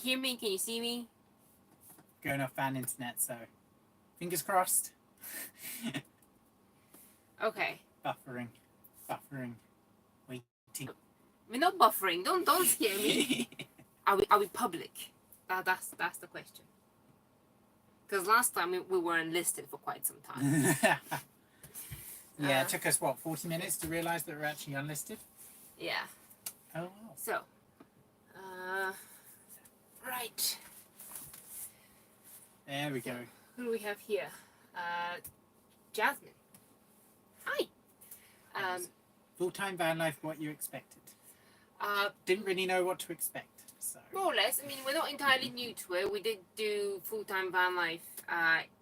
hear me? Can you see me? Going off fan internet, so fingers crossed. Okay. Buffering, waiting. We're not buffering. Don't scare me. Are we public? That's the question. Because last time we weren't listed for quite some time. Yeah, it took us, 40 minutes to realise that we're actually unlisted? Yeah. Oh, wow. So, right. There we go. Who do we have here? Jasmine. Hi. Full-time van life, what you expected? Didn't really know what to expect, so... More or less. I mean, we're not entirely new to it. We did do full-time van life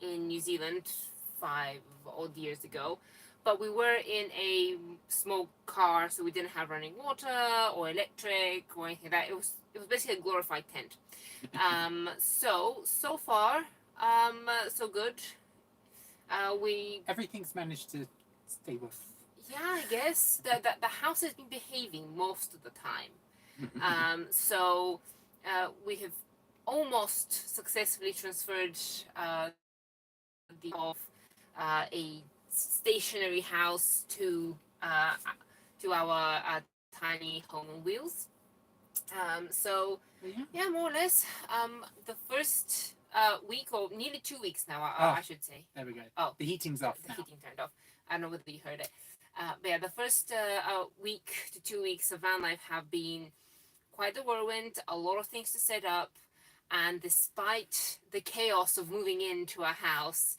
in New Zealand 5 odd years ago. But we were in a small car, so we didn't have running water or electric or anything like that. It was basically a glorified tent. So far, so good. Everything's managed to stay with. Yeah, I guess the house has been behaving most of the time. So we have almost successfully transferred a stationary house to our tiny home on wheels. So yeah, more or less. The first week, or nearly 2 weeks now, I should say. There we go. Oh, the heating's off the now. heating turned off. I don't know whether you heard it. But yeah, the first week to 2 weeks of van life have been quite a whirlwind. A lot of things to set up, and despite the chaos of moving into a house,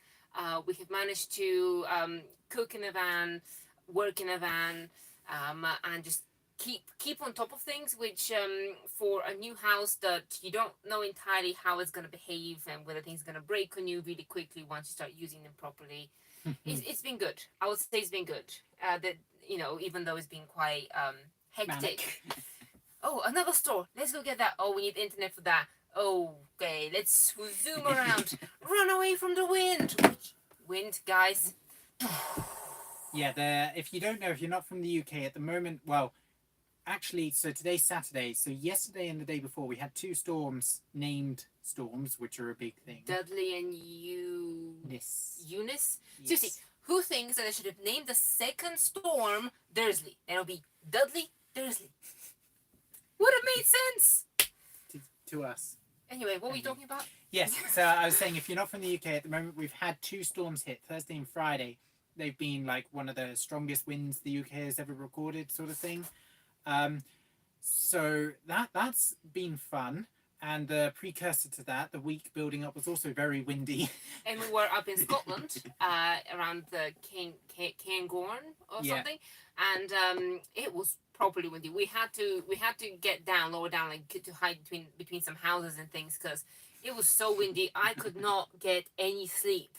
we have managed to cook in a van, work in a van, and just keep on top of things, which for a new house that you don't know entirely how it's going to behave and whether things are going to break on you really quickly once you start using them properly. It's been good. I would say it's been good. That, you know, even though it's been quite hectic. Oh, another store. Let's go get that. Oh, we need internet for that. Okay, let's zoom around. Run away from the wind. Wind, guys. Yeah, if you don't know, if you're not from the UK at the moment, well, actually, so today's Saturday. So yesterday and the day before, we had 2 storms, named storms, which are a big thing. Dudley and Eunice. Yes. Seriously, who thinks that I should have named the second storm Dursley? And it'll be Dudley Dursley. Would have made sense. To us. Anyway, what were you talking about? Yes, so I was saying, if you're not from the UK at the moment, we've had 2 storms hit, Thursday and Friday. They've been like one of the strongest winds the UK has ever recorded, sort of thing. So that's been fun. And the precursor to that, the week building up, was also very windy. And we were up in Scotland, around the Cairngorm or something, and it was properly windy. We had to get lower down, like to hide between some houses and things, because it was so windy. I could not get any sleep,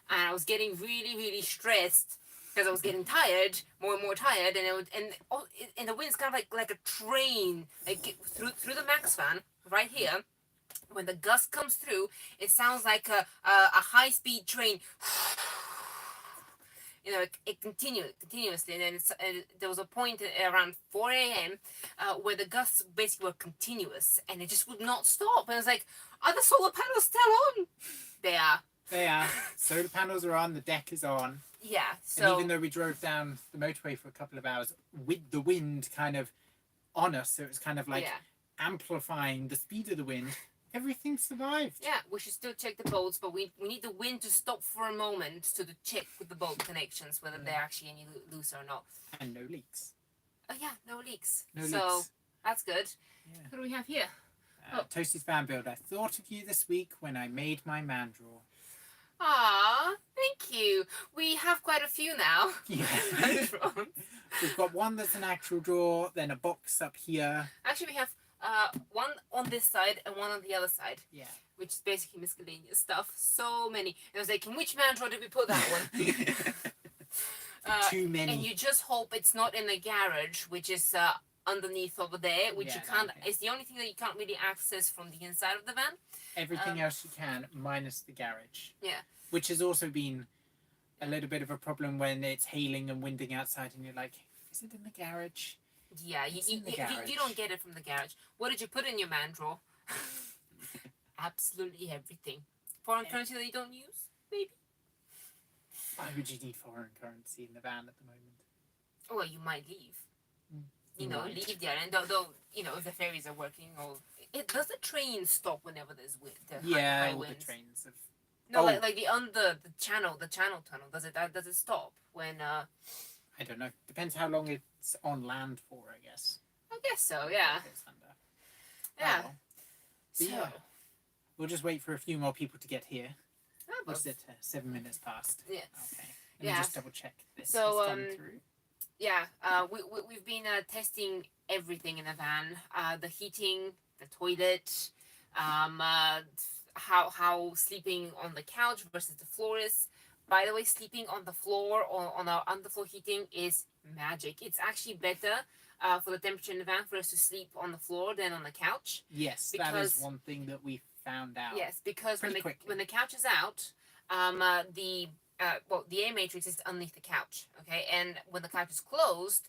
and I was getting really, really stressed because I was getting tired, more and more tired, and the wind's kind of like a train, like through the max fan right here. When the gust comes through, it sounds like a high-speed train. You know, it continuously, and then there was a point around 4 a.m. Where the gusts basically were continuous, and it just would not stop. And I was like, are the solar panels still on? They are. They are. Solar panels are on, the deck is on. Yeah, so... And even though we drove down the motorway for a couple of hours with the wind kind of on us, so it was kind of like amplifying the speed of the wind, everything survived. Yeah, we should still check the boats, but we need the wind to stop for a moment to check with the boat connections whether they're actually any looser or not. And no leaks. Oh yeah, no leaks. No so leaks. That's good. Yeah. What do we have here? Toasty's fan build. I thought of you this week when I made my man drawer. Ah, thank you. We have quite a few now. Yeah. We've got one that's an actual drawer, then a box up here. Actually, we have one on this side and one on the other side. Yeah. Which is basically miscellaneous stuff. So many. And I was like, in which man drawer did we put that one? Too many. And you just hope it's not in the garage, which is underneath over there, which you can't. Okay. It's the only thing that you can't really access from the inside of the van. Everything else you can, minus the garage. Yeah. Which has also been a little bit of a problem when it's hailing and winding outside, and you're like, is it in the garage? Yeah, you don't get it from the garage. What did you put in your man drawer? absolutely everything. Foreign currency that you don't use, maybe. Why would you need foreign currency in the van at the moment? Well, you might leave. You know, Right. leave there, and though you know if the ferries are working, or does the train stop whenever there's wind? High all winds? the trains have. No, like the channel tunnel. Does it stop when? I don't know. Depends how long it's on land for, I guess. I guess so. Yeah. Yeah. Oh, well. So. We'll just wait for a few more people to get here. Oh, What's it? 7 minutes past. Yeah. Okay. Let me just double check this. So has gone through. Yeah. We've been testing everything in the van. The heating, the toilet, how sleeping on the couch versus the floor is. By the way, sleeping on the floor or on our underfloor heating is magic. It's actually better for the temperature in the van for us to sleep on the floor than on the couch. Yes, that is one thing that we found out. Yes, because when the couch is out, the air matrix is underneath the couch. Okay, and when the couch is closed,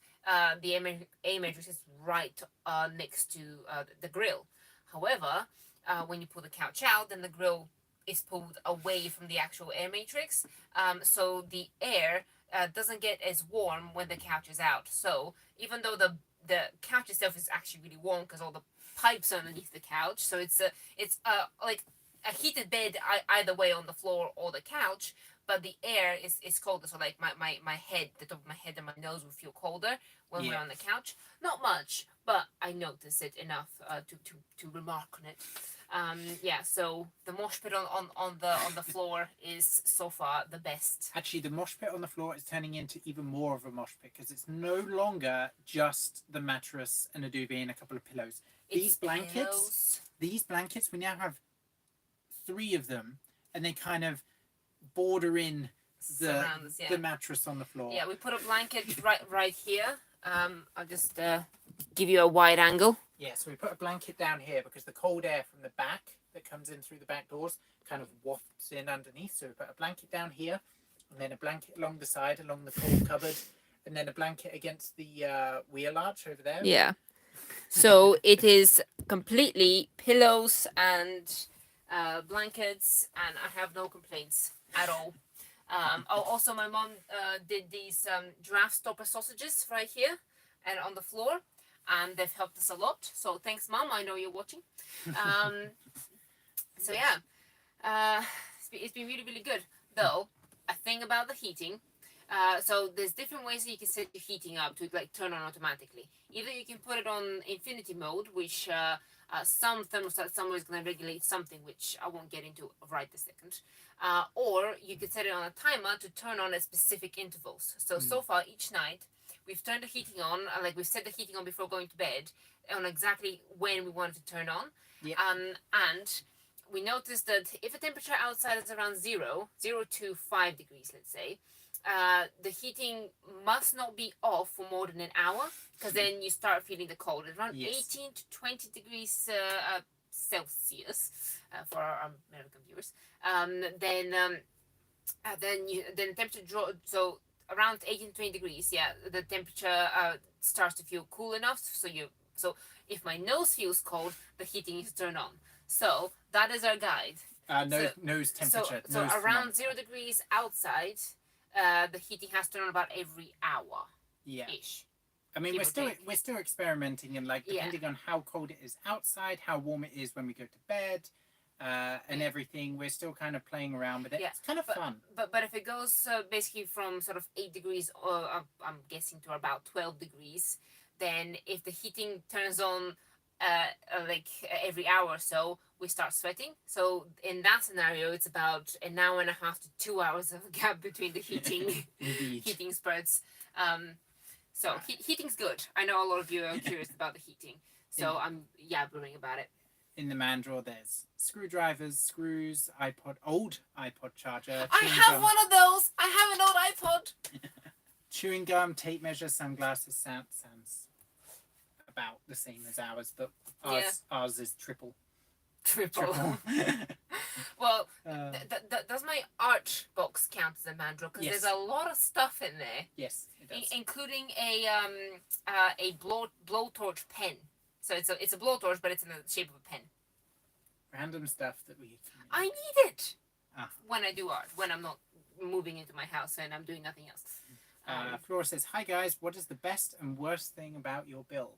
the air matrix is right next to the grill. However, when you pull the couch out, then the grill is pulled away from the actual air matrix, so the air doesn't get as warm when the couch is out. So even though the couch itself is actually really warm because all the pipes are underneath the couch, so it's like a heated bed either way on the floor or the couch, but the air is colder. So like my head, the top of my head and my nose will feel colder when we're on the couch. Not much, but I notice it enough to remark on it. So the mosh pit on the floor is so far the best. Actually, the mosh pit on the floor is turning into even more of a mosh pit because it's no longer just the mattress and a duvet and a couple of pillows. These blankets, we now have 3 of them, and they kind of border in the mattress on the floor. Yeah, we put a blanket right here. I'll just give you a wide angle. Yeah, so we put a blanket down here because the cold air from the back that comes in through the back doors kind of wafts in underneath. So we put a blanket down here, and then a blanket along the side, along the cold cupboard, and then a blanket against the wheel arch over there. Yeah. So it is completely pillows and blankets, and I have no complaints at all. Also, my mom did these draft stopper sausages right here and on the floor, and they've helped us a lot. So thanks, Mom. I know you're watching. So yeah, it's been really, really good. Though, a thing about the heating. So there's different ways that you can set your heating up to like turn on automatically. Either you can put it on infinity mode, which some thermostat somewhere is going to regulate something, which I won't get into right this second. Or you could set it on a timer to turn on at specific intervals. So far each night we've turned the heating on, like we've set the heating on before going to bed on exactly when we want it to turn on. Yeah. And we noticed that if the temperature outside is around 0 to 5 degrees, let's say, the heating must not be off for more than an hour, because then you start feeling the cold. It's around 18 to 20 degrees Celsius for our American viewers. Then the temperature drops. So around 18 to 20 degrees, the temperature starts to feel cool enough. So if my nose feels cold, the heating needs to turn on. So that is our guide. Nose temperature. So around 0 degrees outside, the heating has to turn on about every hour. Yeah. Ish. I mean, we're still experimenting, and like depending on how cold it is outside, how warm it is when we go to bed, and everything, we're still kind of playing around with it. It's kind of fun. But if it goes basically from sort of 8 degrees, or I'm guessing to about 12 degrees, then if the heating turns on like every hour or so, we start sweating. So in that scenario, it's about an hour and a half to 2 hours of gap between the heating spurts. So heating's good. I know a lot of you are curious about the heating, so I'm yabbering about it. In the man drawer, there's screwdrivers, screws, old iPod charger. I have one of those. I have an old iPod. Chewing gum, tape measure, sunglasses. Sounds about the same as ours, but ours is triple. Well, does my art box count as a man drawer? Because there's a lot of stuff in there. Yes, it does. Including a blowtorch pen. So it's a blowtorch, but it's in the shape of a pen. random stuff that we. I need it when I do art. When I'm not moving into my house and I'm doing nothing else. Flora says, "Hi guys, what is the best and worst thing about your build?"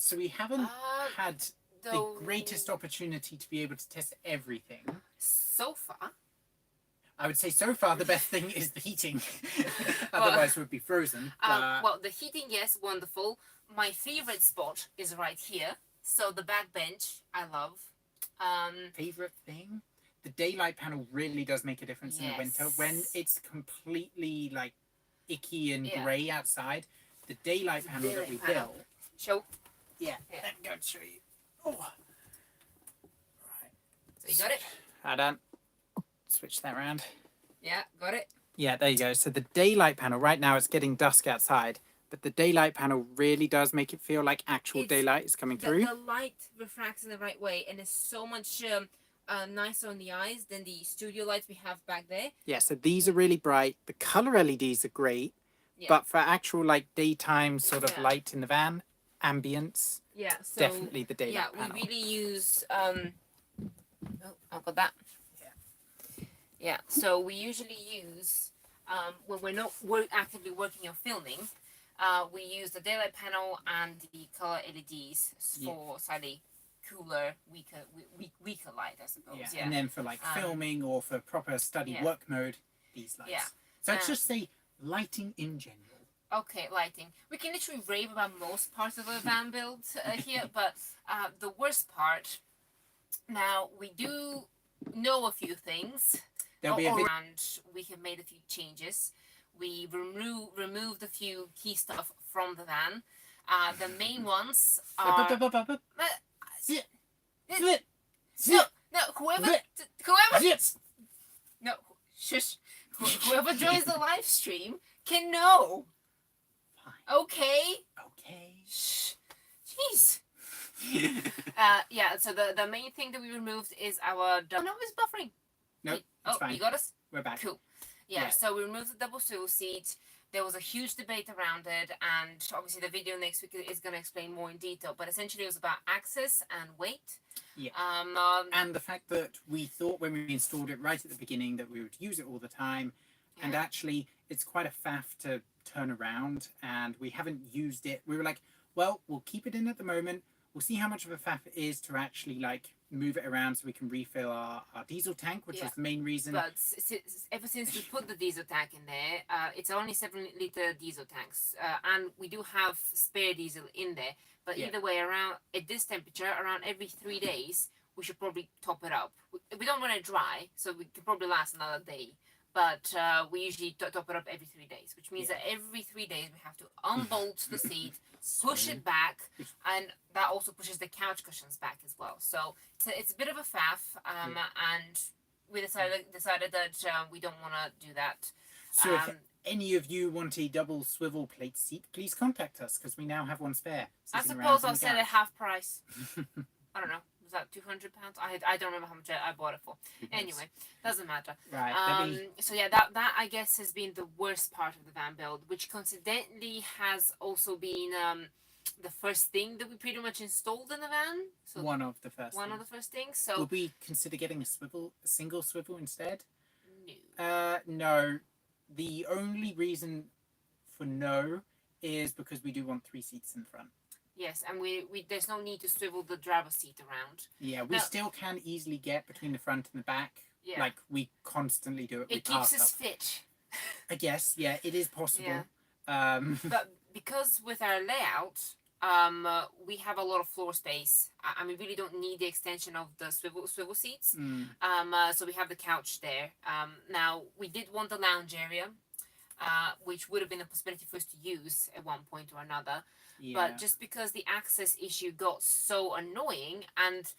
So we haven't had the greatest opportunity to be able to test everything so far. I would say so far the best thing is the heating. Otherwise we'd be frozen. Well, the heating, yes, wonderful. My favorite spot is right here. So the back bench, I love. Favorite thing? The daylight panel really does make a difference in the winter. When it's completely like icky and grey outside, the daylight panel that we built. Show. Yeah, let me go and show you. Oh. Right. So you got it? Hold on. Switch that around. Yeah, got it. Yeah, there you go. So the daylight panel, right now it's getting dusk outside, but the daylight panel really does make it feel like actual daylight is coming through. The light refracts in the right way, and it's so much nicer on the eyes than the studio lights we have back there. Yeah, so these are really bright. The color LEDs are great, but for actual like daytime sort of light in the van, ambience, so, definitely the daylight panel. We really use... oh, I've got that. Yeah, so we usually use, when we're not actively working or filming, we use the daylight panel and the color LEDs for slightly cooler, weaker light, I suppose. Yeah, and then for like filming or for proper study work mode, these lights. Yeah. So let's just say lighting in general. Okay, lighting. We can literally rave about most parts of a van build here, but the worst part, now we do know a few things. And we have made a few changes. We removed a few key stuff from the van. The main ones are... Whoever joins the live stream can know. Fine. Okay? Okay. Shh. Jeez. So the main thing that we removed is our... No, it's buffering. Nope, it's fine. You got us? We're back. Cool. Yeah, so we removed the double swivel seat. There was a huge debate around it, and obviously the video next week is going to explain more in detail. But essentially, it was about access and weight. Yeah. And the fact that we thought when we installed it right at the beginning that we would use it all the time, and actually it's quite a faff to turn around, and we haven't used it. We were like, well, we'll keep it in at the moment. We'll see how much of a faff it is to actually like move it around so we can refill our diesel tank, which was the main reason. But ever since we put the diesel tank in there, it's only 7-liter diesel tanks, and we do have spare diesel in there. But either way, around at this temperature, around every 3 days, we should probably top it up. We don't want it dry, so we could probably last another day. But we usually top it up every 3 days, which means that every 3 days we have to unbolt the seat, push it back, and that also pushes the couch cushions back as well. So it's a bit of a faff, and we decided that we don't want to do that. So if any of you want a double swivel plate seat, please contact us because we now have one spare. I suppose I'll sell it half price. I don't know. Was that £200? I don't remember how much I bought it for. Anyway, doesn't matter. Right. So yeah, that I guess has been the worst part of the van build, which coincidentally has also been the first thing that we pretty much installed in the van. So one of the first things. So would we consider getting a single swivel instead? No. No. The only reason for no is because we do want 3 seats in front. Yes, and we there's no need to swivel the driver's seat around. Yeah, we still can easily get between the front and the back. Yeah. Like, we constantly do it. It keeps us fit. I guess, yeah, it is possible. Yeah. But because with our layout, we have a lot of floor space. I mean, we really don't need the extension of the swivel seats. So we have the couch there. Now, we did want the lounge area, which would have been a possibility for us to use at one point or another. Yeah. But just because the access issue got so annoying and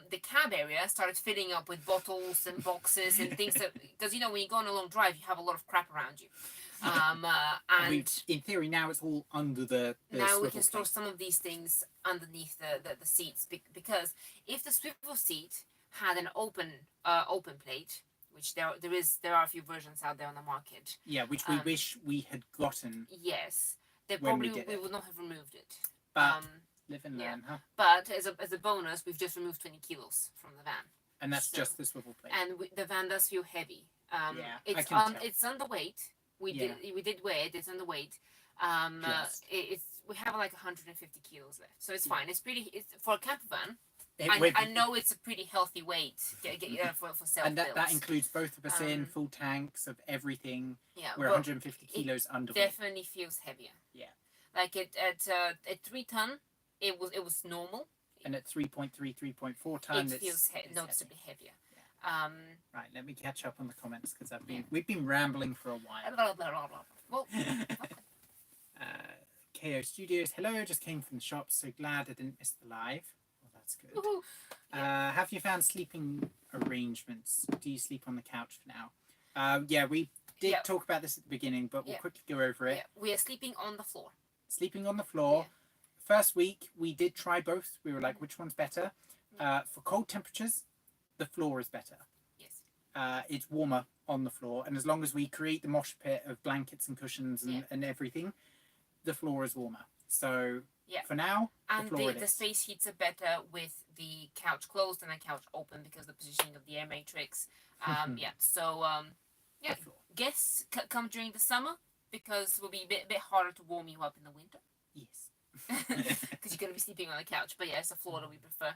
the cab area started filling up with bottles and boxes and things that, because when you go on a long drive, you have a lot of crap around you. And in theory, now it's all under the now we can store some of these things underneath the seats, because if the swivel seat had an open plate, which there are a few versions out there on the market. Yeah, which we wish we had gotten. Yes. We would not have removed it. But Live and Yeah. learn, huh? But as a bonus, we've just removed 20 kilos from the van. And that's So- just the swivel plate. And the van does feel heavy. Yeah, I it's can tell. it's underweight. We Yeah. did weigh it. It's underweight. Just. We have like 150 kilos left, so it's Yeah. fine. It's pretty. It's for a camper van. We've- I know it's a pretty healthy weight for self and that includes both of us in full tanks of everything. Yeah, We're but 150 kilos underweight. definitely feels heavier. Yeah. Like at 3 ton, it was normal. And at 3.3, 3.4 ton, It feels it's noticeably heavier. Right, let me catch up on the comments because we've been rambling for a while. Blah, blah, blah, blah. Well, KO Studios, hello, just came from the shop, so glad I didn't miss the live. Well, that's good. woohoo. Have you found sleeping arrangements? Do you sleep on the couch for now? Yeah, we did Yeah. talk about this at the beginning, but we'll Yeah. quickly go over it. Yeah, we are sleeping on the floor. Sleeping on the floor. First week, we did try both. We were like, which one's better? For cold temperatures, the floor is better. Yes. It's warmer on the floor, and as long as we create the mosh pit of blankets and cushions and everything, the floor is warmer. So for now, And the floor the is. space heats are better with the couch closed and the couch open because of the positioning of the air matrix. Yeah. So yeah. The floor. Guests come during the summer because it will be a bit harder to warm you up in the winter Yes. because you're going to be sleeping on the couch. But yeah, it's the floor that we prefer.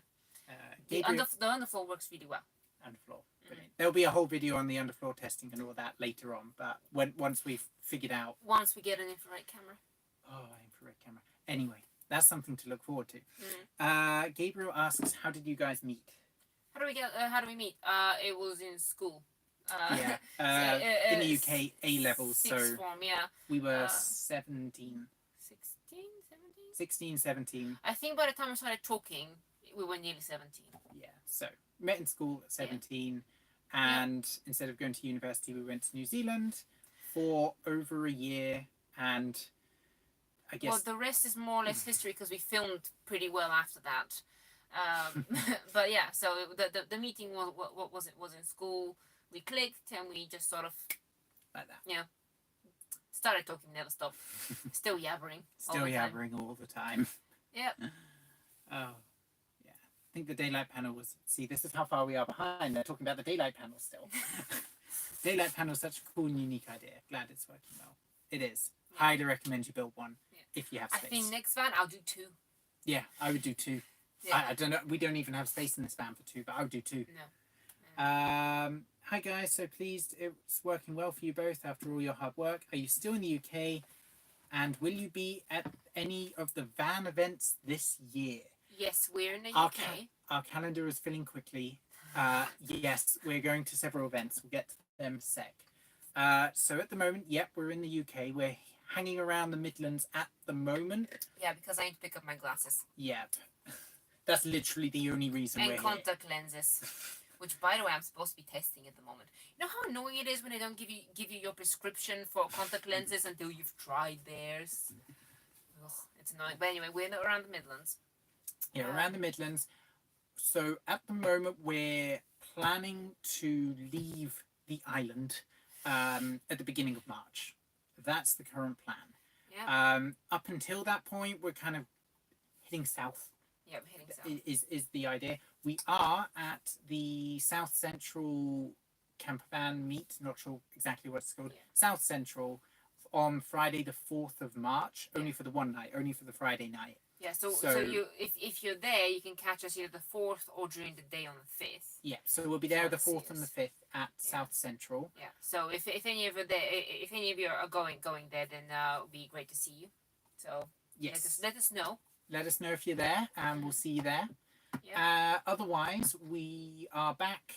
The Gabriel, underfloor works really well. underfloor. Brilliant. There'll be a whole video on the underfloor testing and all that later on, but once we've figured out. Once we get an infrared camera. Oh, infrared camera. Anyway, that's something to look forward to. Mm. Gabriel asks, how did you guys meet? How do we meet? It was in school. In the UK, A levels, so Sixth form, yeah. we were 17, 16, 17? 16, 17. I think by the time we started talking, we were nearly 17. Yeah, so met in school at 17, and instead of going to university, we went to New Zealand for over a year, and I guess... Well, the rest is more or less history because we filmed pretty well after that. But yeah, so the meeting was in school. We clicked and we just sort of like that. Yeah. Started talking, never stopped. Still yabbering. Still yabbering all the time. Yeah. Oh, yeah. I think the daylight panel was... See, this is how far we are behind. They're talking about the daylight panel still. Daylight panel is such a cool and unique idea. Glad it's working well. It is. Yeah. Highly recommend you build one if you have space. I think next van I'll do 2. Yeah, I would do 2. Yeah. I don't know. We don't even have space in this van for 2, but I would do 2. No. Hi guys, so pleased it's working well for you both after all your hard work. Are you still in the UK? And will you be at any of the van events this year? Yes, we're in the UK. Our calendar is filling quickly. Yes, we're going to several events. We'll get to them in a sec. So at the moment, yep, we're in the UK. We're hanging around the Midlands at the moment. Yeah, because I need to pick up my glasses. Yep. That's literally the only reason we're here. And contact lenses. Which, by the way, I'm supposed to be testing at the moment. You know how annoying it is when they don't give you your prescription for contact lenses until you've tried theirs? Ugh, it's annoying. But anyway, we're around the Midlands. Yeah, around the Midlands. So at the moment, we're planning to leave the island at the beginning of March. That's the current plan. Yeah. Up until that point, we're kind of heading south. Yeah, we're heading south. Is the idea. We are at the South Central camper van meet, not sure exactly what it's called, South Central, on Friday the 4th of March, only for the one night, only for the Friday night. Yeah, so you if you're there, you can catch us either the 4th or during the day on the 5th. Yeah, so we'll be there the 4th and the 5th at South Central. Yeah, so if any of you are going there, then it'll be great to see you. So yes, let us know. Let us know if you're there, and we'll see you there. Yeah. Otherwise, we are back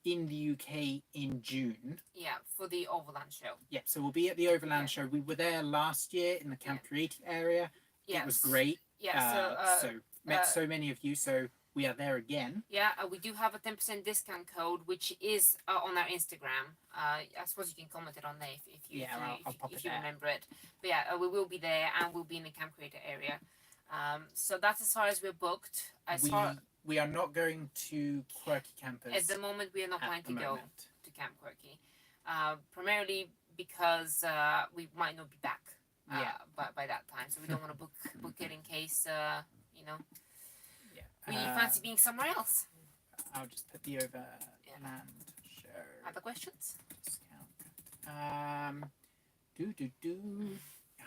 in the UK in June. Yeah, for the Overland show. Yep, so we'll be at the Overland show. We were there last year in the Camp Creative area. Yes. It was great. Yeah, so met so many of you, so we are there again. Yeah, we do have a 10% discount code, which is on our Instagram. I suppose you can comment it on there if you remember it. But yeah, we will be there, and we'll be in the Camp Creator area. So that's as far as we're booked. We are not going to Quirky Campers. At the moment, we are not planning to go to Camp Quirky. Primarily because we might not be back by that time. So we don't want to book it in case, you know, Yeah. we fancy being somewhere else. I'll just put the overland show. Other questions? Discount.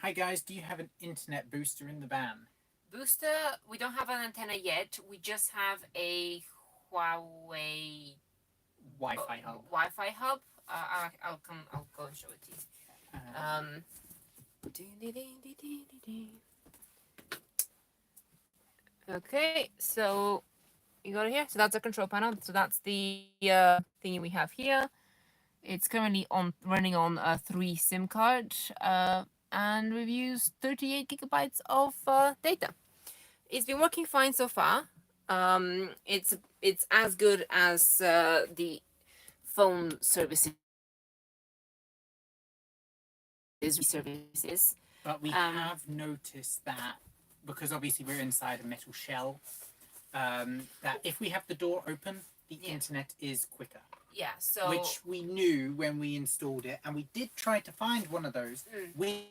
Hi guys, do you have an internet booster in the van? Booster, we don't have an antenna yet. We just have a Huawei Wi-Fi hub. Wi-Fi hub. I'll go and show it to you. Okay, so you got it here. So that's a control panel. So that's the thingy we have here. It's currently running on a 3 SIM card, and we've used 38 gigabytes of data. It's been working fine so far. It's as good as the phone services. But we have noticed that, because obviously we're inside a metal shell, that if we have the door open, the internet is quicker. Yeah, so... Which we knew when we installed it, and we did try to find one of those with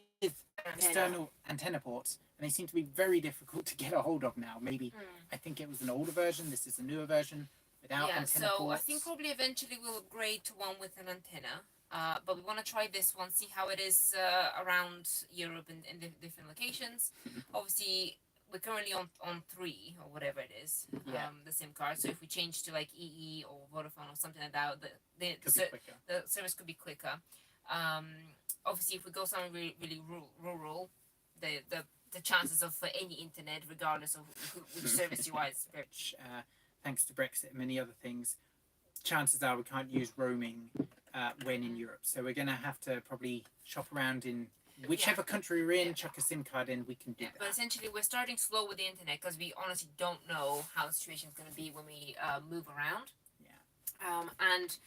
external antenna ports, and they seem to be very difficult to get a hold of now. Maybe, I think it was an older version, this is a newer version, without antenna ports. I think probably eventually we'll upgrade to one with an antenna. But we want to try this one, see how it is around Europe and in different locations. Obviously, we're currently on 3 or whatever it is, the SIM card. So if we change to like EE or Vodafone or something like that, the service could be quicker. Obviously, if we go somewhere really, really rural, the chances of any internet, regardless of which service you are, is very... Thanks to Brexit and many other things, chances are we can't use roaming when in Europe. So we're going to have to probably shop around in whichever country we're in, chuck a SIM card in, we can do that. But essentially, we're starting slow with the internet because we honestly don't know how the situation is going to be when we move around. And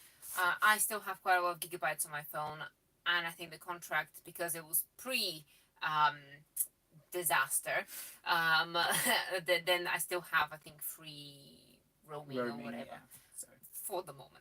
I still have quite a lot of gigabytes on my phone, and I think the contract, because it was disaster, then I still have, I think, free roaming or whatever. So, for the moment.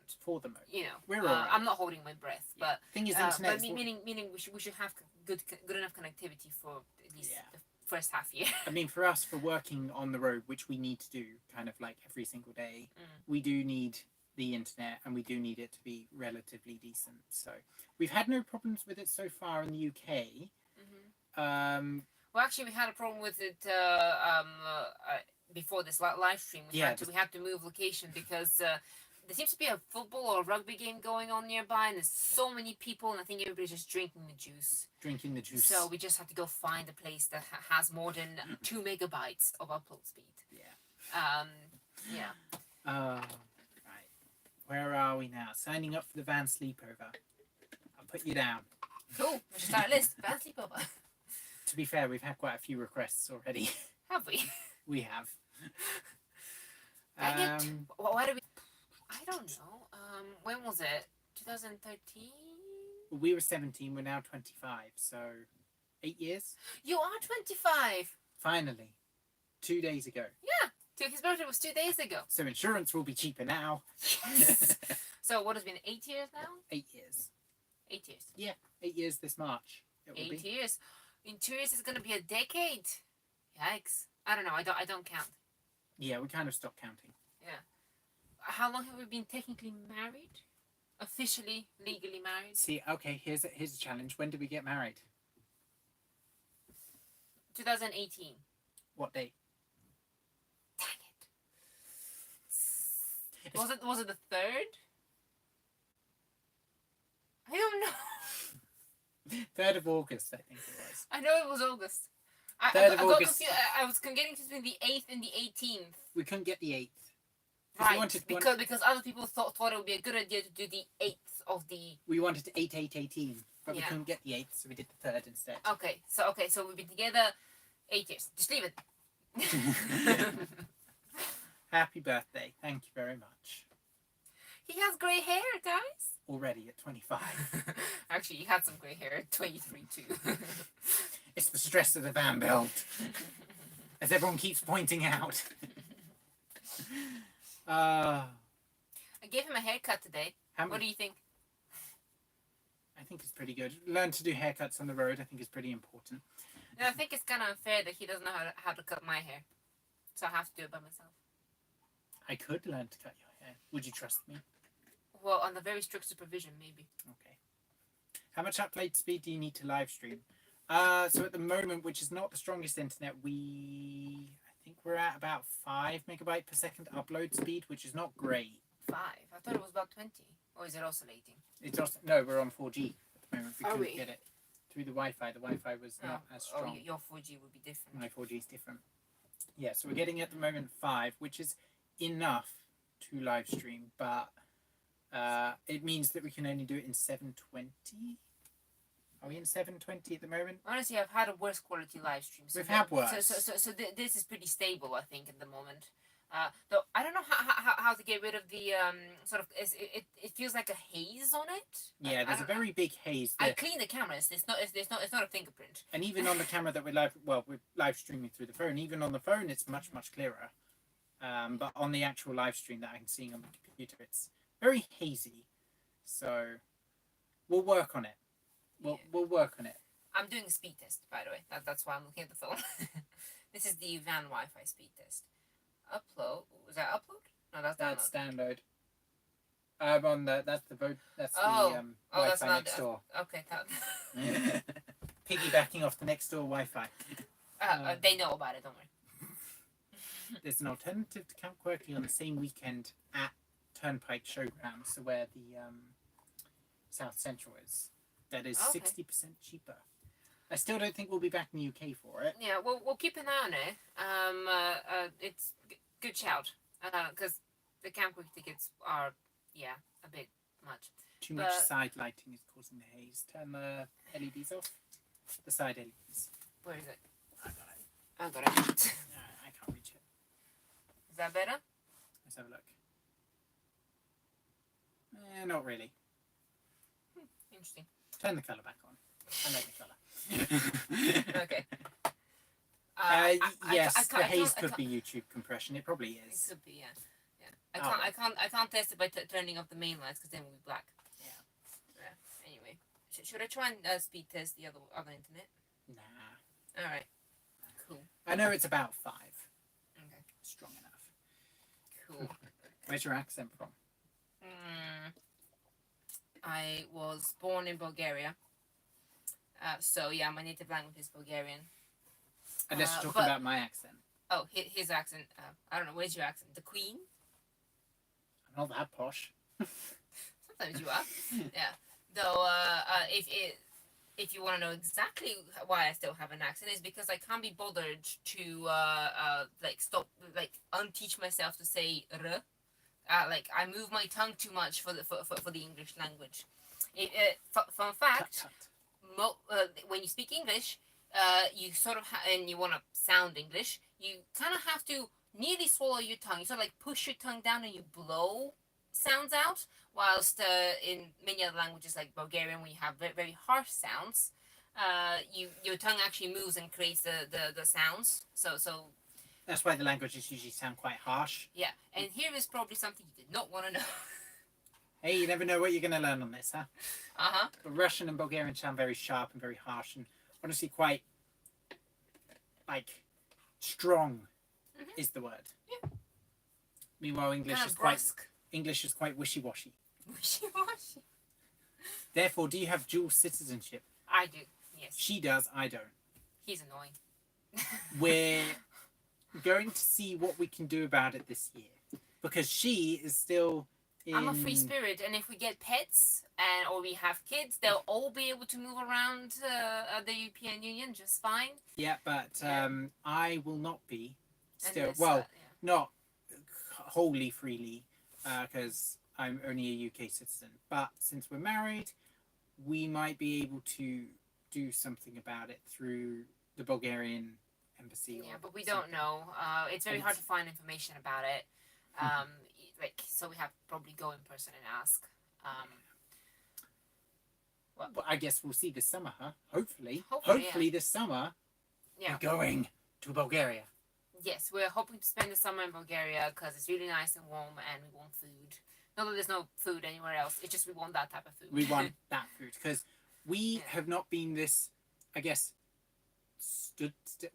You know, we're all right. I'm not holding my breath, but thing is, internet meaning we should have good enough connectivity for at least the first half year. I mean, for us, for working on the road, which we need to do kind of like every single day, we do need the internet, and we do need it to be relatively decent. So we've had no problems with it so far in the UK. Well, actually, we had a problem with it before this live stream. We had to move location because there seems to be a football or rugby game going on nearby, and there's so many people, and I think everybody's just drinking the juice. So we just have to go find a place that has more than 2 megabytes of upload speed. Right. Where are we now? Signing up for the van sleepover. I'll put you down. Cool. We should start a list. Van sleepover. To be fair, we've had quite a few requests already. Have we? We have. Dang it. Why do we... I don't know. When was it? 2013? We were 17, we're now 25, so 8 years? You are 25! Finally. 2 days ago. Yeah, his birthday was 2 days ago. So insurance will be cheaper now. Yes! So what has been 8 years now? 8 years. 8 years. Yeah, 8 years this March. 8 years. In 2 years it's going to be a decade. Yikes. I don't know, I don't count. Yeah, we kind of stopped counting. Yeah. How long have we been technically married? Officially, legally married? See, okay, here's a challenge. When did we get married? 2018. What date? Dang it. Was it the 3rd? I don't know. 3rd of August, I think it was. I know it was August. I got confused. I was getting between the 8th and the 18th. We couldn't get the 8th. Right, because other people thought it would be a good idea to do the 8th of the... We wanted 8/8/18, but we couldn't get the 8th, so we did the 3rd instead. Okay, so we've been together 8 years. Just leave it. Happy birthday. Thank you very much. He has grey hair, guys. Already at 25. Actually, he had some grey hair at 23 too. It's the stress of the van build. As everyone keeps pointing out. I gave him a haircut today. What do you think? I think it's pretty good. Learn to do haircuts on the road, I think is pretty important. No, I think it's kind of unfair that he doesn't know how to cut my hair. So I have to do it by myself. I could learn to cut your hair. Would you trust me? Well, under very strict supervision, maybe. Okay. How much upload speed do you need to live stream? So at the moment, which is not the strongest internet, I think we're at about 5 megabyte per second upload speed, which is not great. 5? I thought it was about 20. Or is it oscillating? It's also, no, we're on 4G at the moment. We Are couldn't we? get it through the Wi-Fi. The Wi-Fi was not as strong. Your 4G would be different. My 4G is different. Yeah, so we're getting at the moment 5, which is enough to live stream, but it means that we can only do it in 720. Are we in 720 at the moment? Honestly, I've had a worse quality live stream. We've had worse. So this is pretty stable, I think, at the moment. Though I don't know how to get rid of the sort of it feels like a haze on it. Yeah, there's a very big haze there. I clean the cameras. It's not a fingerprint. And even on the camera that we're live streaming through the phone. Even on the phone, it's much clearer. But on the actual live stream that I'm seeing on the computer, it's very hazy. So we'll work on it. We'll work on it. I'm doing a speed test, by the way. That's why I'm looking at the phone. This is the Van Wi-Fi speed test. Upload. Was that upload? No, that's download. That's download. On that's the vote. That's the Wi-Fi next door. Okay. Piggybacking off the next door Wi-Fi. They know about it. Don't worry. There's an alternative to Camp Quirky on the same weekend at Turnpike Showground, so where the South Central is. That is 60% cheaper. I still don't think we'll be back in the UK for it. Yeah, we'll keep an eye on it. It's good shout. Because the Camp Quick tickets are, a bit much. Too much side lighting is causing the haze. Turn the LEDs off. The side LEDs. Where is it? I got it. I got it. I can't reach it. Is that better? Let's have a look. Not really. Interesting. Turn the colour back on. I like the colour. Okay. Yes, the haze could be YouTube compression. It probably is. It could be, yeah. I can't test it by turning off the main lights because then we'll be black. Yeah. Anyway, should I try and speed test the other internet? Nah. All right. Cool. I know it's about 5. Okay. Strong enough. Cool. Where's your accent from? I was born in Bulgaria. So yeah, my native language is Bulgarian. Unless you're talking about my accent. Oh, his accent. I don't know. Where's your accent? The Queen? I'm not that posh. Sometimes you are. Yeah. Though, if you want to know exactly why I still have an accent, is because I can't be bothered to unteach myself to say r. I move my tongue too much for the English language. Fun fact. When you speak English, you sort of and you want to sound English, you kind of have to nearly swallow your tongue. You sort of push your tongue down and you blow sounds out. Whilst in many other languages like Bulgarian, where you have very, very harsh sounds, your tongue actually moves and creates the sounds. So that's why the languages usually sound quite harsh. Yeah, and here is probably something you did not want to know. Hey, you never know what you're going to learn on this, huh? Uh-huh. But Russian and Bulgarian sound very sharp and very harsh and honestly quite, strong is the word. Yeah. Meanwhile, English is quite wishy-washy. Wishy-washy. Therefore, do you have dual citizenship? I do, yes. She does, I don't. He's annoying. We're going to see what we can do about it this year. Because she is still I'm a free spirit, and if we get pets or we have kids, they'll all be able to move around the European Union just fine. Yeah, but I will not be still. Not wholly freely, because I'm only a UK citizen. But since we're married, we might be able to do something about it through the Bulgarian embassy. Yeah, but we don't know. It's very hard to find information about it. So we have to probably go in person and ask. Well, I guess we'll see this summer, huh? Hopefully yeah. This summer, yeah, we're going to Bulgaria. Yes, we're hoping to spend the summer in Bulgaria because it's really nice and warm, and we want food. Not that there's no food anywhere else. It's just we want that type of food. We want that food because we have not been this. I guess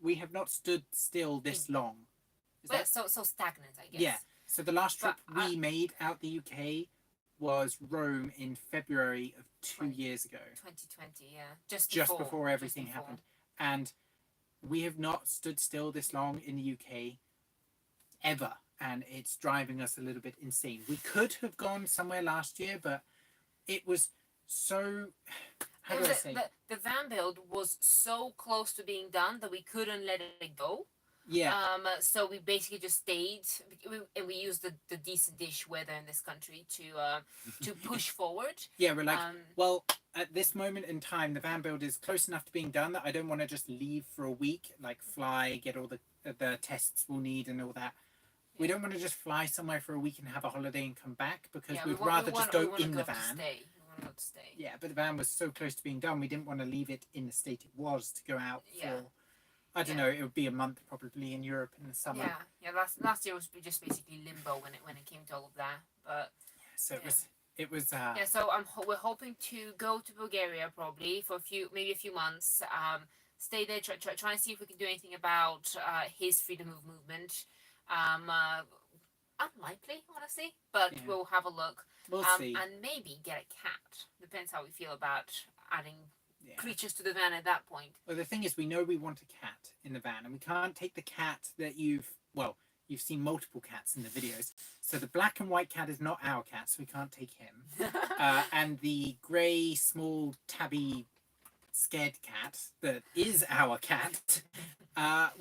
we have not stood still this long Well, so stagnant, I guess. Yeah. So the last trip But we made out the UK was Rome in February of 2 years ago. 2020, yeah. Just before everything happened. And we have not stood still this long in the UK ever. And it's driving us a little bit insane. We could have gone somewhere last year, but it was so... How do I say? The van build was so close to being done that we couldn't let it go. Yeah. So we basically just stayed, and we used the decent dish weather in this country to push forward. Yeah, we're like, well, at this moment in time, the van build is close enough to being done that I don't want to just leave for a week, like fly, get all the tests we'll need and all that. We don't want to just fly somewhere for a week and have a holiday and come back, because we'd rather just go in the van. To stay. Yeah, but the van was so close to being done, we didn't want to leave it in the state it was to go out for... I don't know. It would be a month probably in Europe in the summer. Yeah. Last year was just basically limbo when it came to all of that. But so it was. Yeah. So we're hoping to go to Bulgaria probably for maybe a few months. Stay there. Try and see if we can do anything about his freedom of movement. Unlikely, honestly, but we'll have a look. We'll see. And maybe get a cat. Depends how we feel about adding creatures to the van at that point. Well, the thing is, we know we want a cat in the van, and we can't take the cat that you've seen multiple cats in the videos. So the black and white cat is not our cat, so we can't take him. And the grey, small, tabby, scared cat that is our cat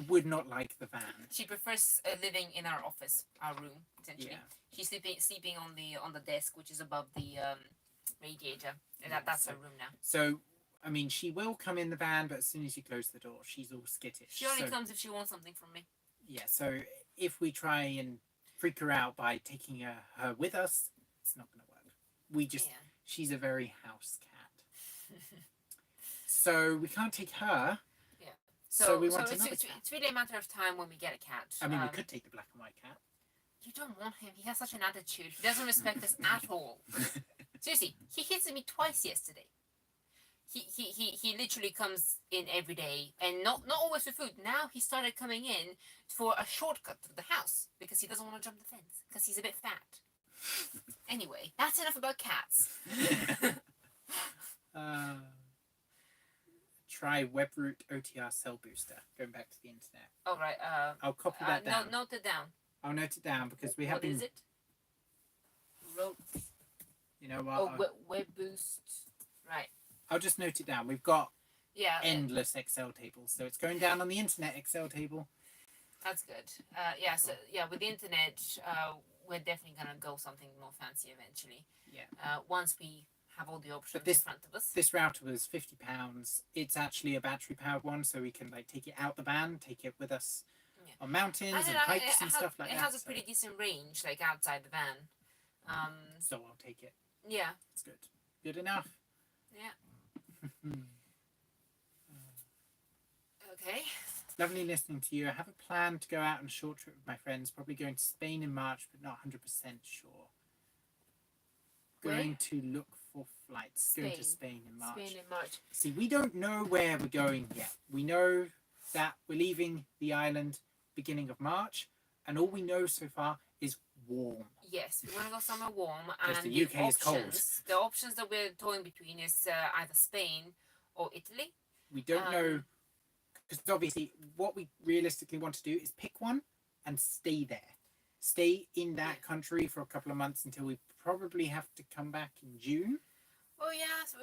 would not like the van. She prefers living in our office, our room, essentially. Yeah. She's sleeping on the desk, which is above the radiator. And that's her room now. So, I mean, she will come in the van, but as soon as you close the door, she's all skittish. She only comes if she wants something from me. Yeah, so if we try and freak her out by taking her with us, it's not going to work. She's a very house cat. So we can't take her. Yeah. So we want another cat. It's really a matter of time when we get a cat. I mean, we could take the black and white cat. You don't want him. He has such an attitude. He doesn't respect us at all. Seriously, he hits me twice yesterday. He literally comes in every day, and not always for food. Now he started coming in for a shortcut to the house because he doesn't want to jump the fence because he's a bit fat. Anyway, that's enough about cats. Try WebRoot OTR cell booster. Going back to the internet. Oh right. I'll copy that down. Note it down. I'll note it down because we have been. What is it? You know what? Oh, web boost. Right. I'll just note it down. We've got endless Excel tables, so it's going down on the internet Excel table. That's good. So with the internet, we're definitely gonna go something more fancy eventually. Yeah. Once we have all the options in front of us. This router was £50. It's actually a battery powered one, so we can like take it out the van, take it with us on mountains and hikes and stuff like that. It has a pretty decent range, like outside the van. So I'll take it. Yeah. It's good. Good enough. Yeah. Okay. Lovely listening to you. I have a plan to go out on a short trip with my friends, probably going to Spain in March, but not 100% sure. Going to look for flights. Going to Spain in March. See, we don't know where we're going yet. We know that we're leaving the island beginning of March, and all we know so far is warm. Yes, we want to go somewhere warm, and the UK is cold. The options that we're toying between is either Spain or Italy. We don't know, because obviously what we realistically want to do is pick one and stay there. Stay in that country for a couple of months until we probably have to come back in June. Oh yeah, so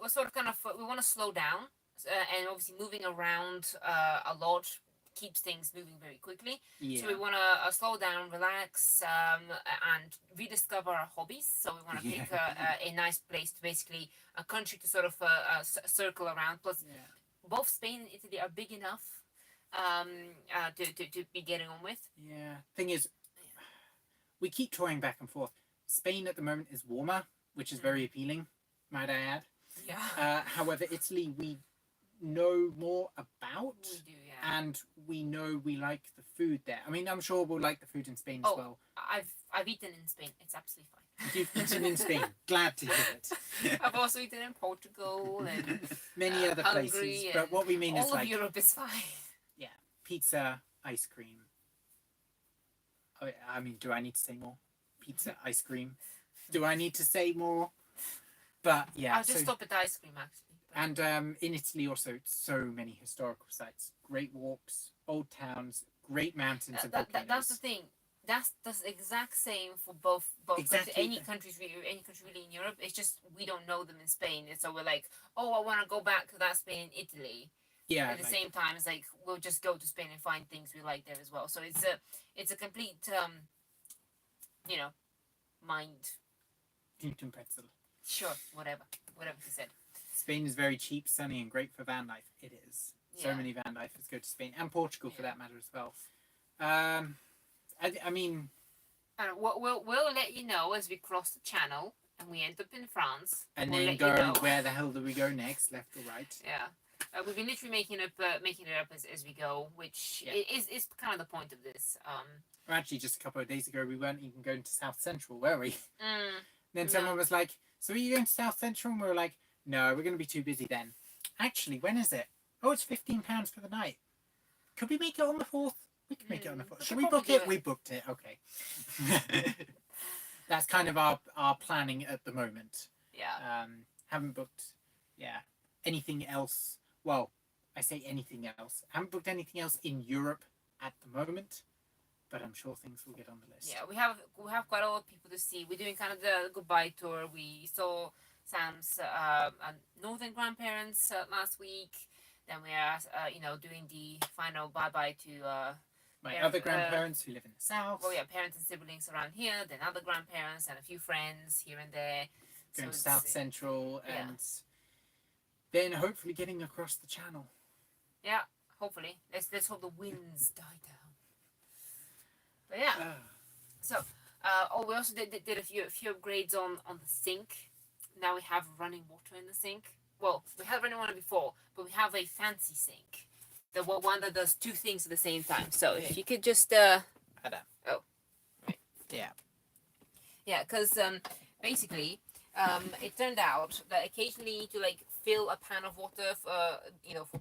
we're sort of we want to slow down, and obviously moving around a lot keeps things moving very quickly. Yeah. So we want to slow down, relax, and rediscover our hobbies. So we want to pick a nice place to basically a country to sort of circle around. Plus, both Spain and Italy are big enough to be getting on with. Yeah. Thing is, we keep toying back and forth. Spain at the moment is warmer, which is very appealing, might I add. Yeah. However, Italy we know more about. We do, and we know we like the food there. I mean, I'm sure we'll like the food in Spain as well. I've eaten in Spain. It's absolutely fine. You've eaten in Spain. Glad to hear it. I've also eaten in Portugal and many other Hungary places. But what we mean is all like of Europe is fine. Yeah, pizza, ice cream. I mean, do I need to say more? Pizza, ice cream. Do I need to say more? But yeah, I'll just stop at ice cream actually. And in Italy also so many historical sites, great walks, old towns, great mountains and volcanoes. That's the thing. That's the exact same for both Exactly. any country really in Europe. It's just we don't know them in Spain, and so we're like, oh, I want to go back to that Spain in Italy. Yeah. At the same time, it's like we'll just go to Spain and find things we like there as well. So it's a complete you know, mind. Gluten pretzel. Sure, whatever you said. Spain is very cheap, sunny, and great for van life. It is. So many van lifers go to Spain and Portugal for that matter as well. I mean, we'll let you know as we cross the channel and we end up in France. And we'll then go, where the hell do we go next, left or right? Yeah. We've been literally making it up as we go, which is kind of the point of this. Well, actually, just a couple of days ago, we weren't even going to South Central, were we? Then someone was like, so are you going to South Central? And we were like, no, we're going to be too busy then. Actually, when is it? Oh, it's £15 for the night. Could we make it on the 4th? We can make it on the 4th. Should we book it? We booked it. Okay. That's kind of our planning at the moment. Yeah. Haven't booked, anything else. Well, I say anything else. Haven't booked anything else in Europe at the moment, but I'm sure things will get on the list. Yeah, we have quite a lot of people to see. We're doing kind of the goodbye tour. We saw Sam's northern grandparents last week. Then we are, doing the final bye-bye to my other grandparents who live in the south. Well, yeah, parents and siblings around here. Then other grandparents and a few friends here and there. Going to South Central and then hopefully getting across the channel. Yeah, hopefully. Let's hope the winds die down. But yeah. So, we also did a few upgrades on the sink. Now we have running water in the sink. Well, we had running water before, but we have a fancy sink. The one that does two things at the same time. So if you could just Oh, right. Yeah. Yeah, because basically, it turned out that occasionally you need to fill a pan of water for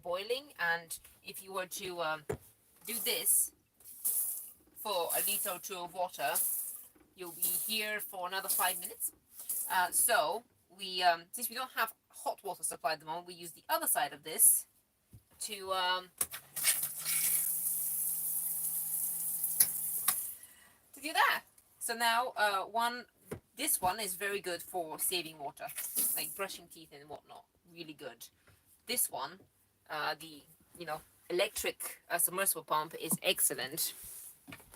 boiling, and if you were to do this for a liter or two of water, you'll be here for another 5 minutes. So we since we don't have hot water supply at the moment, we use the other side of this to do that. So now this one is very good for saving water, like brushing teeth and whatnot. Really good. This one, the electric submersible pump is excellent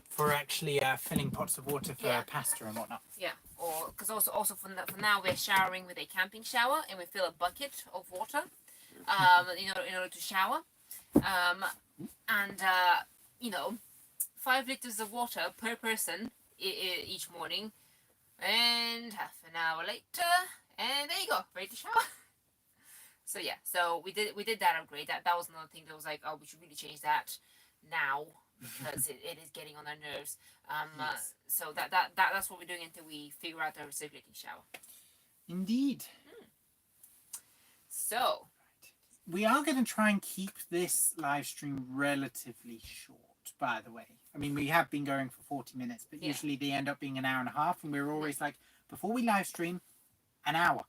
for actually filling pots of water for pasta and whatnot. Yeah, or because also for now we're showering with a camping shower, and we fill a bucket of water, in order to shower, and 5 liters of water per person each morning, and half an hour later, and there you go, ready to shower. So yeah, so we did that upgrade. That was another thing that was like, oh, we should really change that now because it is getting on our nerves. Yes. So that's what we're doing until we figure out the recirculating shower. Indeed. So we are going to try and keep this live stream relatively short, by the way. I mean, we have been going for 40 minutes, but usually they end up being an hour and a half, and we're always like, before we live stream, an hour.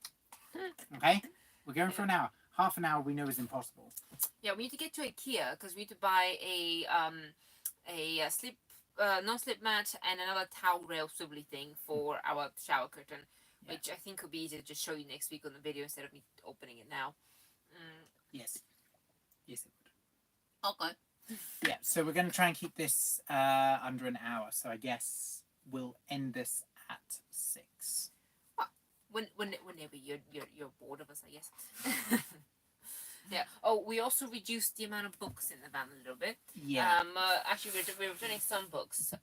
Okay? We're going for an hour. Half an hour we know is impossible. Yeah, we need to get to IKEA because we need to buy a non-slip mat and another towel rail swivelly thing for our shower curtain, which I think would be easier to just show you next week on the video instead of me opening it now. Yes, it would. Okay. Yeah, so we're going to try and keep this under an hour. So I guess we'll end this at 6. Whenever you're bored of us, I guess. Yeah. Oh, we also reduced the amount of books in the van a little bit. Yeah. Actually, we're returning some books.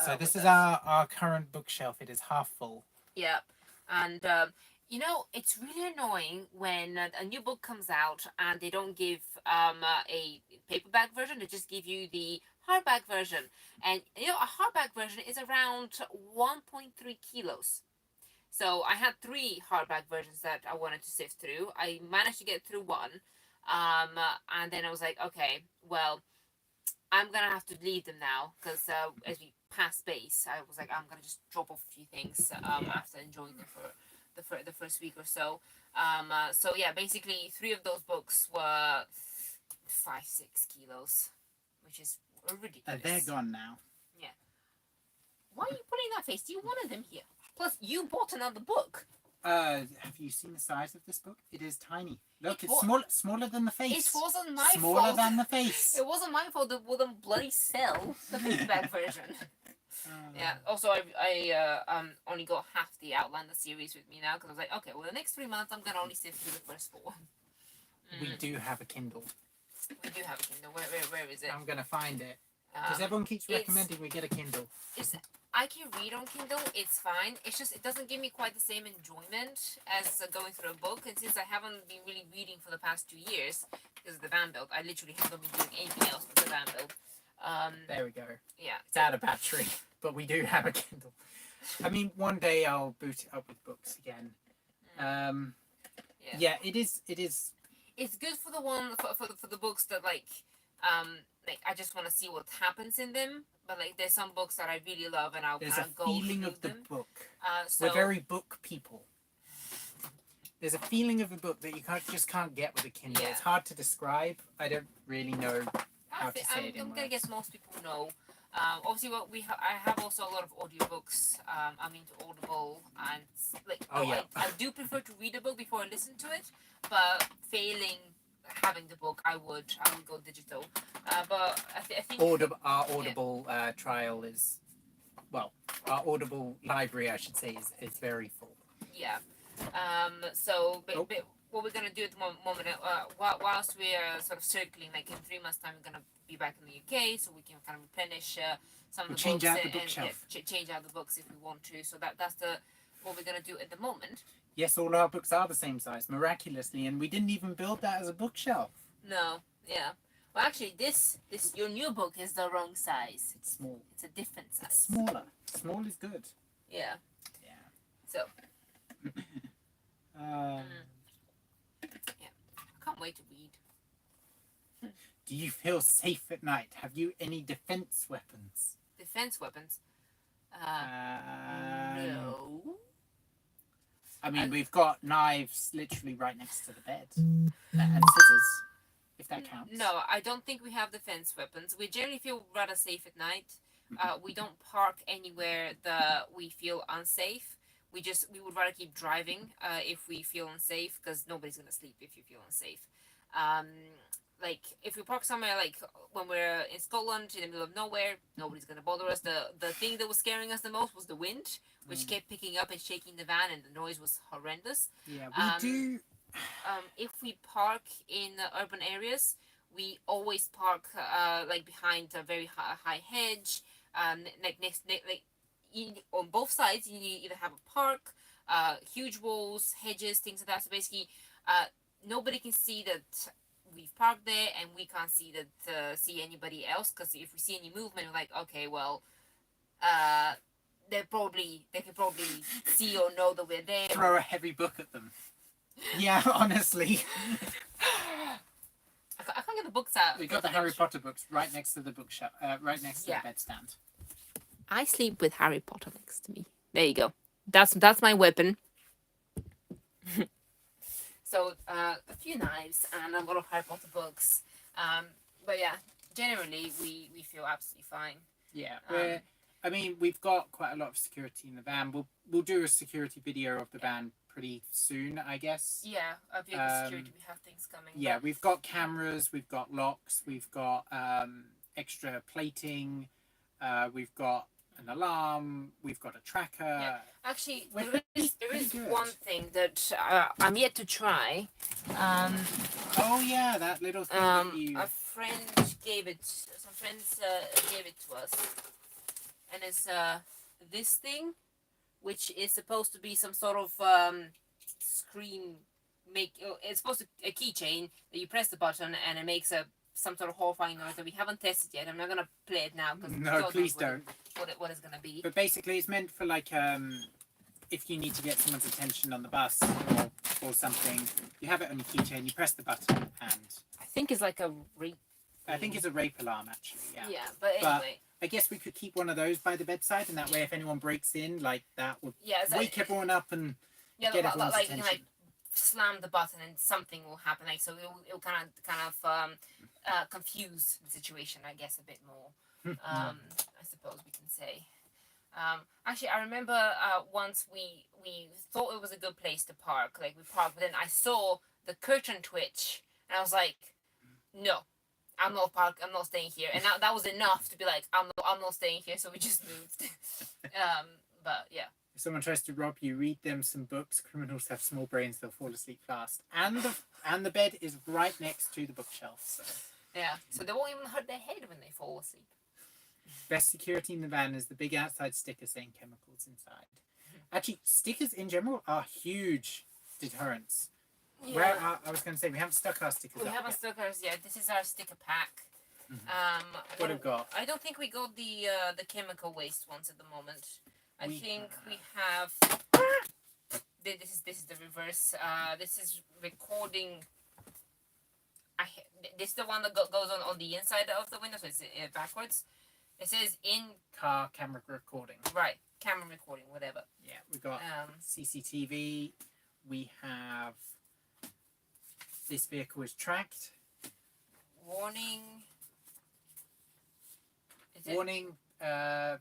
So this is our current bookshelf. It is half full. Yeah, and it's really annoying when a new book comes out and they don't give a paperback version. They just give you the hardback version, and a hardback version is around 1.3 kilos. So I had 3 hardback versions that I wanted to sift through. I managed to get through one, and then I was like, okay, well, I'm gonna have to leave them now because as we past base. I was like, I'm gonna just drop off a few things after enjoying them for the first week or so. So yeah, basically 3 of those books were 5-6 kilos, which is ridiculous. They're gone now. Yeah. Why are you putting that face? You wanted them here. Plus, you bought another book. Have you seen the size of this book? It is tiny. Look, it's smaller than the face. It wasn't my fault. Smaller than the face. It wasn't my fault. It wouldn't bloody sell the paperback version. Yeah. Also, I only got half the Outlander series with me now because I was like, okay, well, the next 3 months I'm gonna only sit through the first 4. We do have a Kindle. We do have a Kindle. Where is it? I'm gonna find it because everyone keeps recommending we get a Kindle. I can read on Kindle. It's fine. It's just it doesn't give me quite the same enjoyment as going through a book. And since I haven't been really reading for the past 2 years because of the van build, I literally haven't been doing anything else with the van build. There we go. Yeah. It's out of battery, but we do have a Kindle. I mean, one day I'll boot it up with books again. Yeah, it is. It's good for the one for the books that like I just want to see what happens in them. But like there's some books that I really love and I'll kind of go through them. There's a feeling of the book. We're very book people. There's a feeling of a book that you just can't get with a Kindle. Yeah. It's hard to describe. I don't really know how to say it. I'm gonna guess most people know. Obviously, what I have also a lot of audiobooks. I'm into Audible and like I do prefer to read a book before I listen to it. But failing having the book, I would go digital. But I think our Audible trial is, well, our Audible library, I should say, is very full. Yeah. What we're gonna do at the moment, whilst we are sort of circling, like in 3 months' time, we're gonna be back in the UK, so we can kind of replenish some of the change books out the bookshelf. Change out the books if we want to. So that's what we're gonna do at the moment. Yes, all our books are the same size, miraculously, and we didn't even build that as a bookshelf. No, yeah. Well, actually, this your new book is the wrong size. It's small. It's a different size. It's smaller. Small is good. Yeah. Yeah. So. Yeah. I can't wait to read. Do you feel safe at night? Have you any defense weapons? Defense weapons? No. I mean, we've got knives literally right next to the bed. And scissors, if that counts. No, I don't think we have defense weapons. We generally feel rather safe at night. We don't park anywhere that we feel unsafe. We would rather keep driving if we feel unsafe, because nobody's going to sleep if you feel unsafe. Like, if we park somewhere, like when we're in Scotland, in the middle of nowhere, nobody's going to bother us. The thing that was scaring us the most was the wind, which kept picking up and shaking the van, and the noise was horrendous. Yeah, we do. If we park in urban areas, we always park like behind a very high hedge, on both sides. You either have a park, huge walls, hedges, things like that. So basically, nobody can see that we've parked there, and we can't see see anybody else, because if we see any movement, we're like, okay, well, they can probably see or know that we're there. Throw a heavy book at them. Yeah, honestly. I can't get the books out. We got the Harry Potter books right next to the bookshelf, right next to the bedstand. I sleep with Harry Potter next to me. There you go. That's my weapon. So a few knives and a lot of Harry Potter books. But yeah, generally we feel absolutely fine. Yeah, I mean, we've got quite a lot of security in the van. We'll do a security video of the van pretty soon, I guess. Yeah, of the security, we have things coming. Yeah, we've got cameras, we've got locks, we've got extra plating, we've got an alarm, we've got a tracker. Yeah. Actually, there is one thing that I'm yet to try. Oh yeah, that little thing that you... A friend gave it. Some friends gave it to us, and it's this thing, which is supposed to be some sort of screen it's supposed to a keychain that you press the button and it makes some sort of horrifying noise that we haven't tested yet. I'm not gonna play it now because no, please don't. What it's gonna be? But basically, it's meant for like if you need to get someone's attention on the bus or something, you have it on your keychain. You press the button and I think it's like a rape. I think it's a rape alarm actually. Yeah. Yeah, but anyway. I guess we could keep one of those by the bedside, and that way, if anyone breaks in, like that would wake everyone up and get everyone's like attention. you can like slam the button and something will happen. Like so, it'll kind of confuse the situation, I guess, a bit more. I suppose we can say. Actually, I remember once we thought it was a good place to park. Like we parked, but then I saw the curtain twitch, and I was like, no. I'm not staying here, and that was enough to be like, I'm not staying here. So we just moved. But yeah. If someone tries to rob you, read them some books. Criminals have small brains; they'll fall asleep fast. And the bed is right next to the bookshelf. So. Yeah, so they won't even hurt their head when they fall asleep. Best security in the van is the big outside sticker saying chemicals inside. Actually, stickers in general are huge deterrents. Yeah. Where I was going to say, we haven't stuck our stickers We haven't stuck ours yet. This is our sticker pack. What have we got? I don't think we got the chemical waste ones at the moment. I think we have... This is the reverse. This is recording... This is the one that goes on the inside of the window, so it's backwards. It says in... Car camera recording. Right, camera recording, whatever. Yeah, we've got CCTV. We have... This vehicle is tracked. Warning. Warning.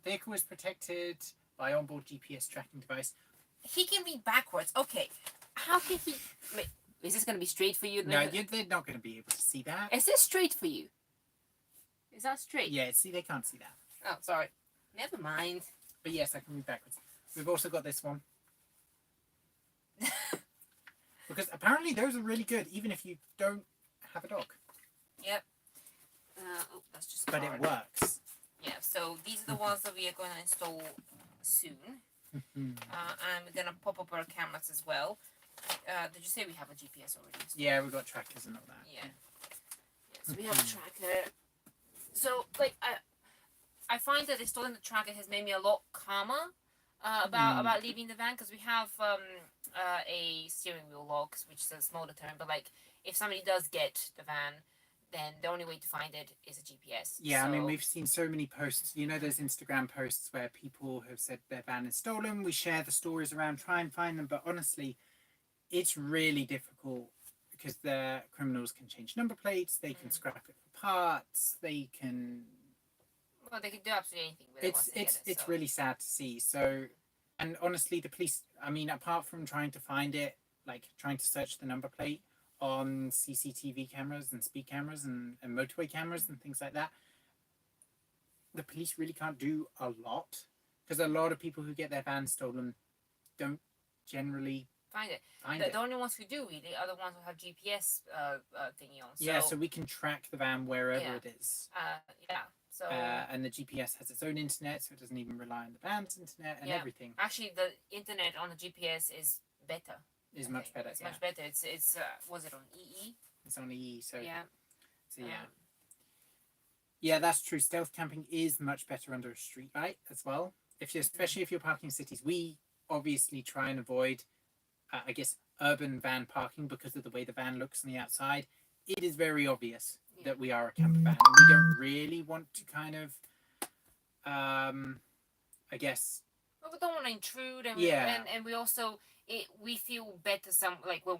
Vehicle is protected by onboard GPS tracking device. He can read backwards. Okay. How can he... Wait, is this going to be straight for you? No, they're not going to be able to see that. Is this straight for you? Is that straight? Yeah, see, they can't see that. Oh, sorry. Never mind. But yes, I can read backwards. We've also got this one. Because apparently those are really good, even if you don't have a dog. Yep. That's just But it works. Yeah, so these are the ones that we are going to install soon. And we're going to pop up our cameras as well. Did you say we have a GPS already installed? Yeah, we've got trackers and all that. Yeah. So we have a tracker. So, like, I find that installing the tracker has made me a lot calmer about leaving the van, because we have a steering wheel lock, which is a small deterrent, but like if somebody does get the van, then the only way to find it is a GPS. Yeah, so... I mean, we've seen so many posts, you know, those Instagram posts where people have said their van is stolen. We share the stories around, try and find them, but honestly, it's really difficult because the criminals can change number plates, they can scrap it for parts, they can... Well, they can do absolutely anything with it. It's really sad to see. So, and honestly, the police, I mean, apart from trying to find it, like trying to search the number plate on CCTV cameras and speed cameras and motorway cameras and things like that, the police really can't do a lot, because a lot of people who get their vans stolen don't generally find it. The only ones who do really are the ones who have GPS thingy on. So, yeah, so we can track the van wherever it is. Yeah. So, and the GPS has its own internet, so it doesn't even rely on the van's internet and everything. Actually, the internet on the GPS is better. Is much better. It's much better. It's was it on EE? It's on EE, so yeah. So yeah. Yeah, that's true. Stealth camping is much better under a street light as well. Especially if you're parking in cities, we obviously try and avoid, I guess, urban van parking because of the way the van looks on the outside. It is very obvious that we are a camper van, and we don't really want to kind of, I guess. Well, we don't want to intrude, and and we also we feel better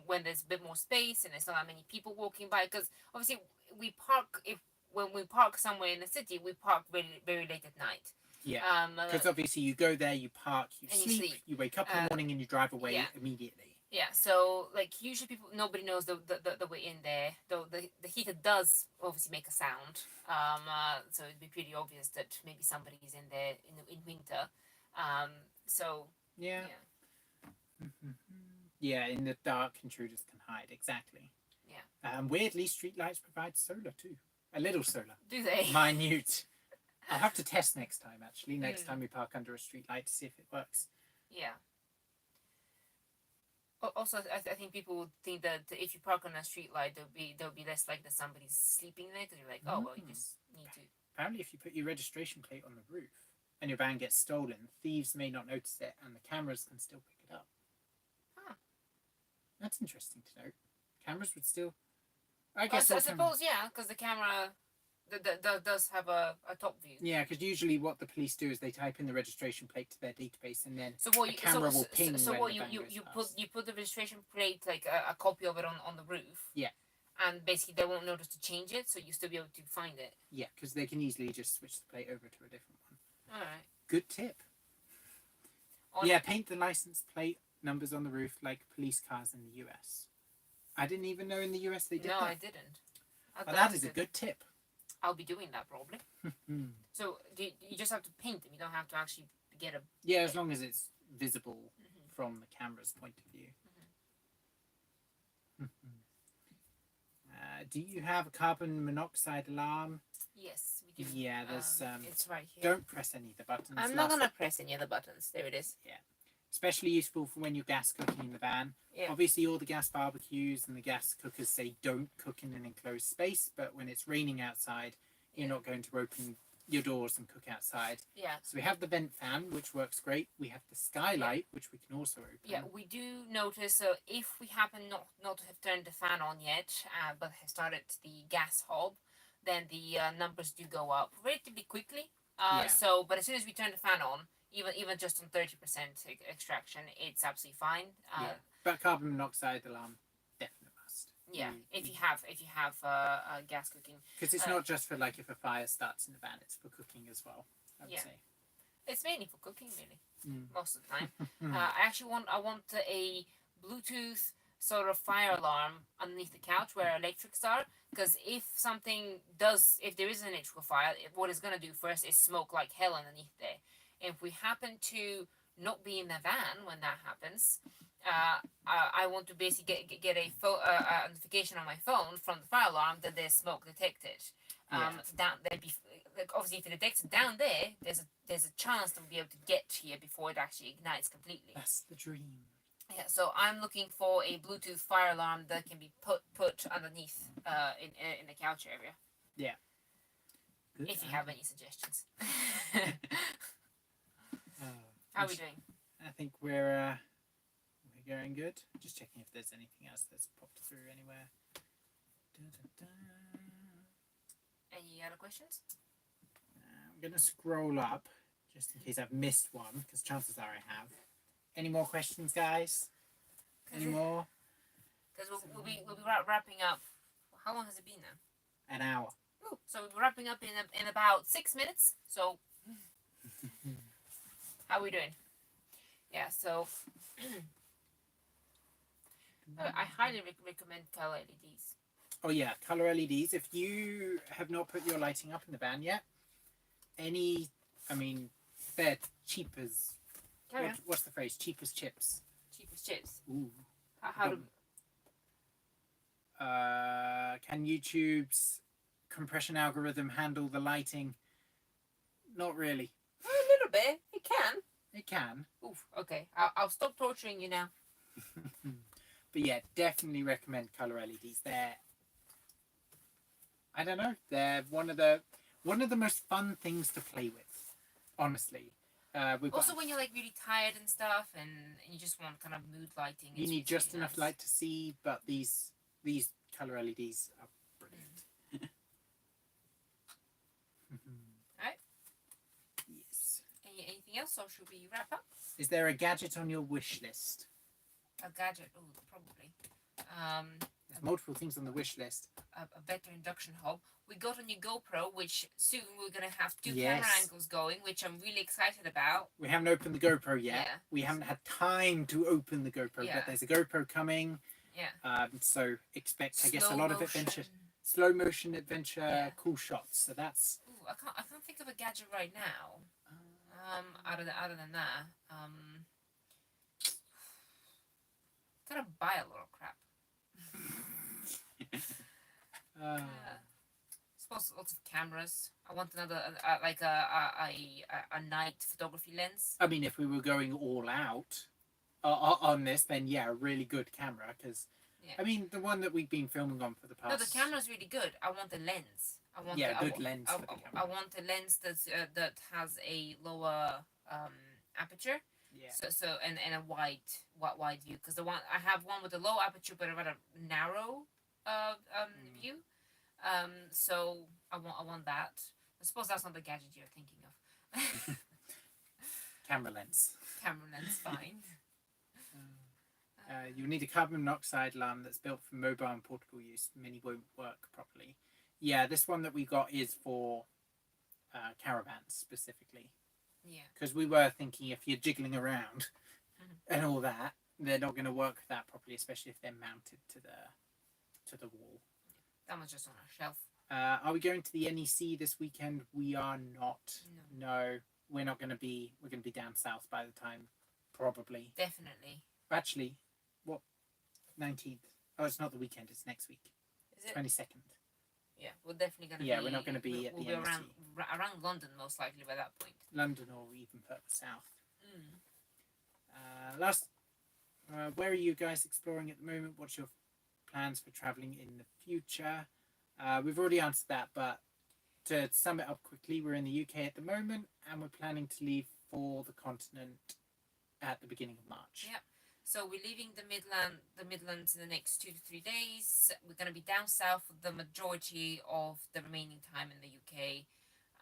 when there's a bit more space and there's not that many people walking by, because obviously when we park somewhere in the city, we park very, very late at night. Yeah, because obviously you go there, you park, you sleep, you wake up in the morning and you drive away immediately. Yeah, so like usually nobody knows that we're in there. Though the heater does obviously make a sound. So it'd be pretty obvious that maybe somebody is in there in winter. So yeah. Yeah, in the dark, intruders can hide. Exactly. Yeah. Weirdly, streetlights provide solar too. A little solar. Do they? Minute. I'll have to test next time. Actually, next time we park under a streetlight to see if it works. Yeah. Also, I think people would think that if you park on a street light, there'll be less likely that somebody's sleeping there, because you're like, oh well, you just need to. Apparently, if you put your registration plate on the roof and your van gets stolen, thieves may not notice it, and the cameras can still pick it up. Huh. That's interesting to note. Cameras would still. I guess. I suppose, yeah, because the camera that does have a top view. Yeah, because usually what the police do is they type in the registration plate to their database, and then So what a you camera will ping so when what the van you goes past. put the registration plate, like a copy of it on the roof. Yeah. And basically they won't notice to change it, so you still be able to find it. Yeah, because they can easily just switch the plate over to a different one. All right. Good tip. Yeah, paint the license plate numbers on the roof like police cars in the US. I didn't even know in the US they did that. No, I didn't. Well, that is a good tip. I'll be doing that probably. So you just have to paint them. You don't have to actually get a... Yeah, as long as it's visible from the camera's point of view. Do you have a carbon monoxide alarm? Yes, we do. Yeah, there's... it's right here. Don't press any of the buttons. I'm not going to press any of the buttons. There it is. Yeah. Especially useful for when you're gas cooking in the van. Yeah. Obviously, all the gas barbecues and the gas cookers say don't cook in an enclosed space, but when it's raining outside, you're not going to open your doors and cook outside. Yeah. So we have the vent fan, which works great. We have the skylight, which we can also open. Yeah, we do notice, so if we happen not to have turned the fan on yet, but have started the gas hob, then the numbers do go up relatively quickly. So, but as soon as we turn the fan on, even just on 30% extraction, it's absolutely fine. But carbon monoxide alarm, definite must. Yeah, if you have gas cooking. Because it's not just for like if a fire starts in the van; it's for cooking as well. I would say. It's mainly for cooking, really, most of the time. I want a Bluetooth sort of fire alarm underneath the couch where electrics are. Because if there is an electrical fire, what it's gonna do first is smoke like hell underneath there. If we happen to not be in the van when that happens, I want to basically get a notification on my phone from the fire alarm that there's smoke detected. Obviously, if it detects it down there, there's a chance that we'll be able to get here before it actually ignites completely. That's the dream. Yeah, so I'm looking for a Bluetooth fire alarm that can be put underneath in the couch area. Yeah. Good. If you have any suggestions. How are we doing? I think we're going good. Just checking if there's anything else that's popped through anywhere. Any other questions? I'm going to scroll up just in case I've missed one, because chances are I have. Any more questions, guys? Any more? Because we'll be wrapping up. How long has it been now? An hour. Ooh, so we're wrapping up in about 6 minutes. So how are we doing? Yeah, so I highly recommend color LEDs. Oh yeah, color LEDs. If you have not put your lighting up in the van yet, they're cheap as... What's the phrase? Cheap as chips. Cheap as chips. Ooh. How do... Can YouTube's compression algorithm handle the lighting? Not really. A little bit. It can. It can. Oof. Okay. I'll stop torturing you now. But yeah, definitely recommend color LEDs. They're one of the most fun things to play with. Honestly. When you're like really tired and stuff, and you just want kind of mood lighting. You need just enough light to see, but these color LEDs are brilliant. Alright. Yes. Anything else, or should we wrap up? Is there a gadget on your wish list? A gadget? Oh, probably. There's multiple things on the wish list. A better induction hob. We got a new GoPro, which soon we're going to have 2 camera angles going, which I'm really excited about. We haven't opened the GoPro yet. Yeah. We haven't had time to open the GoPro, but there's a GoPro coming. Yeah. So expect, I guess, a lot of adventure. Slow motion adventure, cool shots. So that's... Ooh, I can't think of a gadget right now. Other than that. Gotta buy a lot of crap. Suppose lots of cameras. I want another a night photography lens. I mean, if we were going all out on this, then yeah, a really good camera. Because I mean, the one that we've been filming on for the past. No, the camera's really good. I want a lens. I want good lens for the camera. I want a lens that has a lower aperture. Yeah. So and a wide view, because I have one with a low aperture but a rather narrow view. So I want that. I suppose that's not the gadget you're thinking of. Camera lens. Camera lens, fine. You'll need a carbon monoxide alarm that's built for mobile and portable use. Many won't work properly. Yeah, this one that we got is for caravans specifically. Yeah. Because we were thinking if you're jiggling around and all that, they're not going to work that properly, especially if they're mounted to the wall. That one's just on a shelf. Are we going to the NEC this weekend? We are not. No, we're not going to be. We're going to be down south by the time, probably. Definitely. Actually, what? 19th. Oh, it's not the weekend. It's next week. Is it? 22nd. Yeah, we're definitely going to be... Yeah, we're not going to be at we'll the be NEC. around London, most likely, by that point. London or even further south. Where are you guys exploring at the moment? What's your plans for travelling in the future? We've already answered that, but to sum it up quickly, we're in the UK at the moment, and we're planning to leave for the continent at the beginning of March. Yep. So we're leaving the Midlands in the next 2 to 3 days. We're going to be down south for the majority of the remaining time in the UK.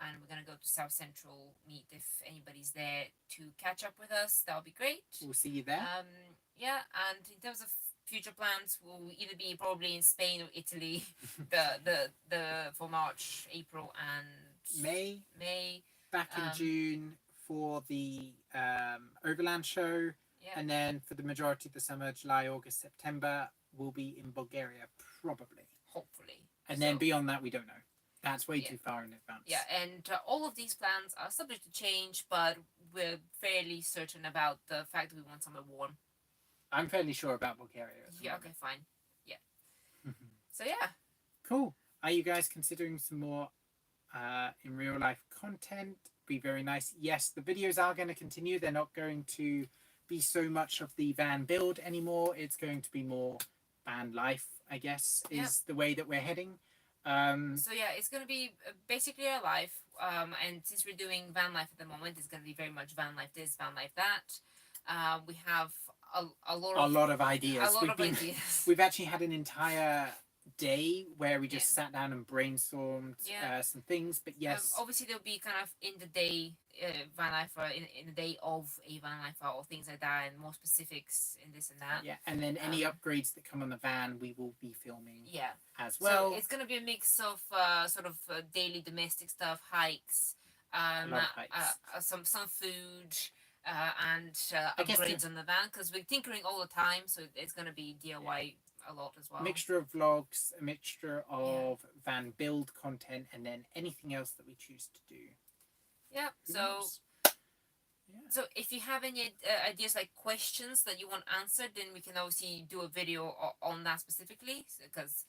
And we're going to go to South Central, meet if anybody's there to catch up with us. That'll be great. We'll see you there. Yeah, and in terms of future plans, we'll either be probably in Spain or Italy for March, April and May. Back in June for the Overland show. Yeah. And then for the majority of the summer, July, August, September, we'll be in Bulgaria, probably. Hopefully. And then beyond that, we don't know. That's way too far in advance. Yeah, and all of these plans are subject to change, but we're fairly certain about the fact that we want somewhere warm. I'm fairly sure about Bulgaria. Yeah, okay, fine. Yeah. So, yeah. Cool. Are you guys considering some more in real life content? Be very nice. Yes, the videos are going to continue. They're not going to be so much of the van build anymore. It's going to be more van life, I guess, is the way that we're heading. So yeah, it's going to be basically our life. And since we're doing van life at the moment, it's going to be very much van life this, van life that. We have a lot of ideas. We've actually had an entire day where we just sat down and brainstormed some things, but yes, obviously there'll be kind of in the day van life or in the day of a van life or things like that, and more specifics in this and that, and then any upgrades that come on the van we will be filming as well. So it's going to be a mix of sort of daily domestic stuff, hikes, some food, and upgrades on the van, because we're tinkering all the time, so it's going to be DIY a lot as well. Mixture of vlogs, a mixture of van build content, and then anything else that we choose to do. Yeah. So if you have any ideas, like questions that you want answered, then we can obviously do a video on that specifically, because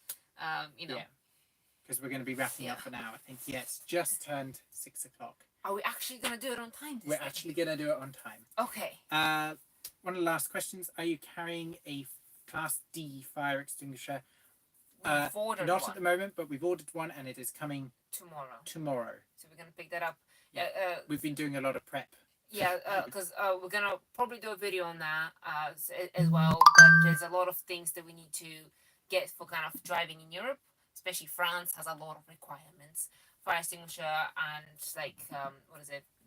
because we're going to be wrapping up for now. I think it's just turned 6 o'clock. Are we actually going to do it on time? We're actually going to do it on time. Okay. One of the last questions: are you carrying a Class D fire extinguisher? We've ordered not one. at the moment, but we've ordered one and it is coming tomorrow. So we're going to pick that up. We've been doing a lot of prep. Yeah, because we're going to probably do a video on that as well. But there's a lot of things that we need to get for kind of driving in Europe, especially France has a lot of requirements. Fire extinguisher and like,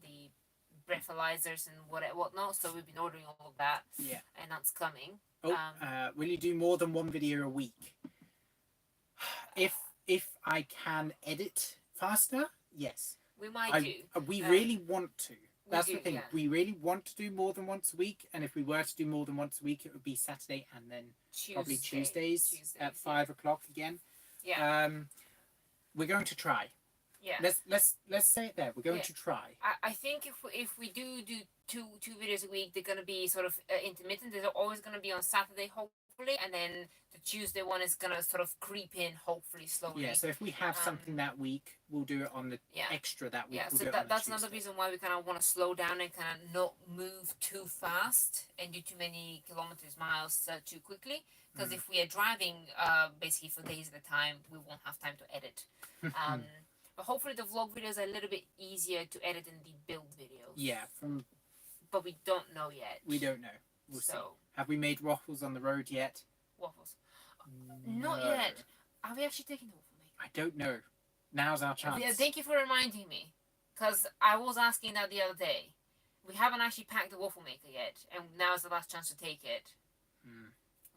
the breathalyzers and whatnot. So we've been ordering all of that. Yeah. And that's coming. Will you do more than one video a week? If I can edit faster, yes. We might do. We really want to. That's the thing. Yeah. We really want to do more than once a week, and if we were to do more than once a week, it would be Saturday and then probably Tuesdays at 5 o'clock again. Yeah. We're going to try. Yeah. Let's say it there. We're going to try. I think if we do two videos a week, they're going to be sort of intermittent. They're always going to be on Saturday, hopefully, and then the Tuesday one is going to sort of creep in, hopefully, slowly. Yeah, so if we have something that week, we'll do it on the extra that week. Yeah, we'll so that's another reason why we kind of want to slow down and kind of not move too fast and do too many miles too quickly. Because if we are driving basically for days at a time, we won't have time to edit. But hopefully the vlog videos are a little bit easier to edit than the build videos. Yeah, but we don't know yet. We don't know. We'll see. Have we made waffles on the road yet? Waffles? Not yet. Are we actually taking the waffle I don't know. Now's our chance. Yeah, thank you for reminding me, because I was asking that the other day. We haven't actually packed the waffle maker yet, and now is the last chance to take it.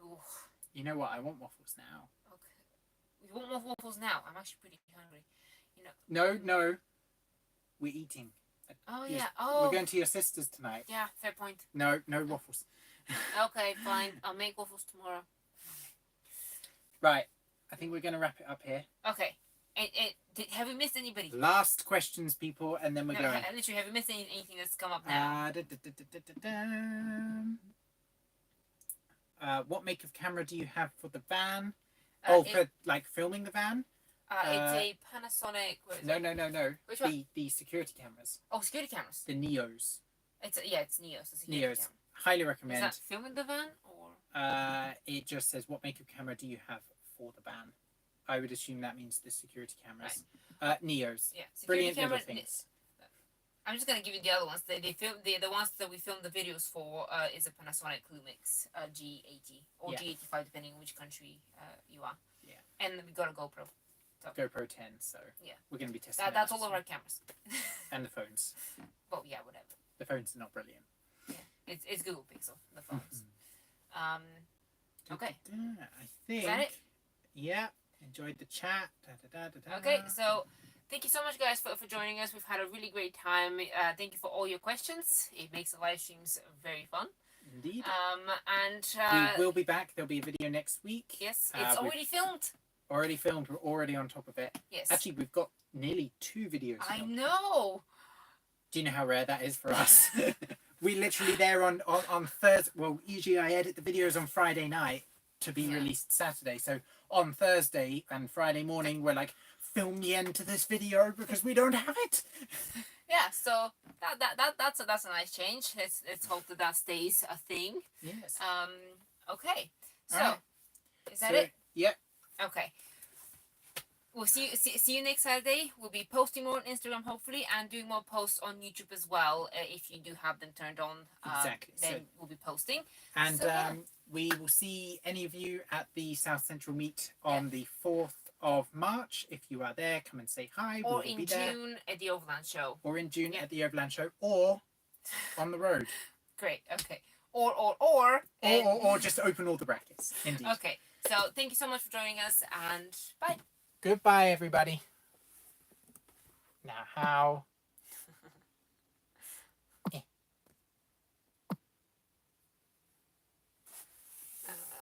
Ooh. You know what? I want waffles now. Okay. You want more waffles now? I'm actually pretty hungry. You know. No. We're eating. Oh yeah. Oh. We're going to your sister's tonight. Yeah, fair point. No waffles. Okay, fine. I'll make waffles tomorrow. Right. I think we're going to wrap it up here. Okay. Have we missed anybody? Last questions, people, and then we're going. Literally, have you missed anything that's come up now? What make of camera do you have for the van? For like filming the van? It's a Panasonic. No. Which one? The security cameras. Oh, security cameras. The Neos. It's Neos. The security Neos. camera. Highly recommend. Is that filming the van or? It just says what make of camera do you have for the van? I would assume that means the security cameras. Right. Neos. Yeah. Brilliant camera, little things. I'm just gonna give you the other ones. The ones that we filmed the videos for is a Panasonic Lumix G80 or G85 depending on which country you are. Yeah. And we got a GoPro. So. GoPro 10. So yeah, we're gonna be testing. That's all of our cameras. And the phones. Well, yeah, whatever. The phones are not brilliant. Yeah, it's Google Pixel. The phones. Okay. I think. Is that it? Yeah. Enjoyed the chat. Okay, so thank you so much, guys, for joining us. We've had a really great time. Thank you for all your questions. It makes the live streams very fun. Indeed. And we will be back. There'll be a video next week. Yes, it's already filmed. Already filmed. We're already on top of it. Yes. Actually, we've got nearly 2 videos. I know. Do you know how rare that is for us? We literally there on Thursday. Well, usually I edit the videos on Friday night to be released Saturday. So on Thursday and Friday morning, we're like, film the end to this video because we don't have it. Yeah, so that's a nice change. Let's hope that stays a thing. Yes. Okay. So right. Is that it? Yep. Okay. We'll see you next Saturday. We'll be posting more on Instagram hopefully and doing more posts on YouTube as well. If you do have them turned on, exactly. Then we'll be posting. And we will see any of you at the South Central Meet on the 4th of March. If you are there, come and say hi. Or in June at the Overland Show. Or in June at the Overland Show. Or on the road. Great. Okay. Or just open all the brackets. Indeed. Okay. So thank you so much for joining us and bye. Goodbye, everybody. Now, how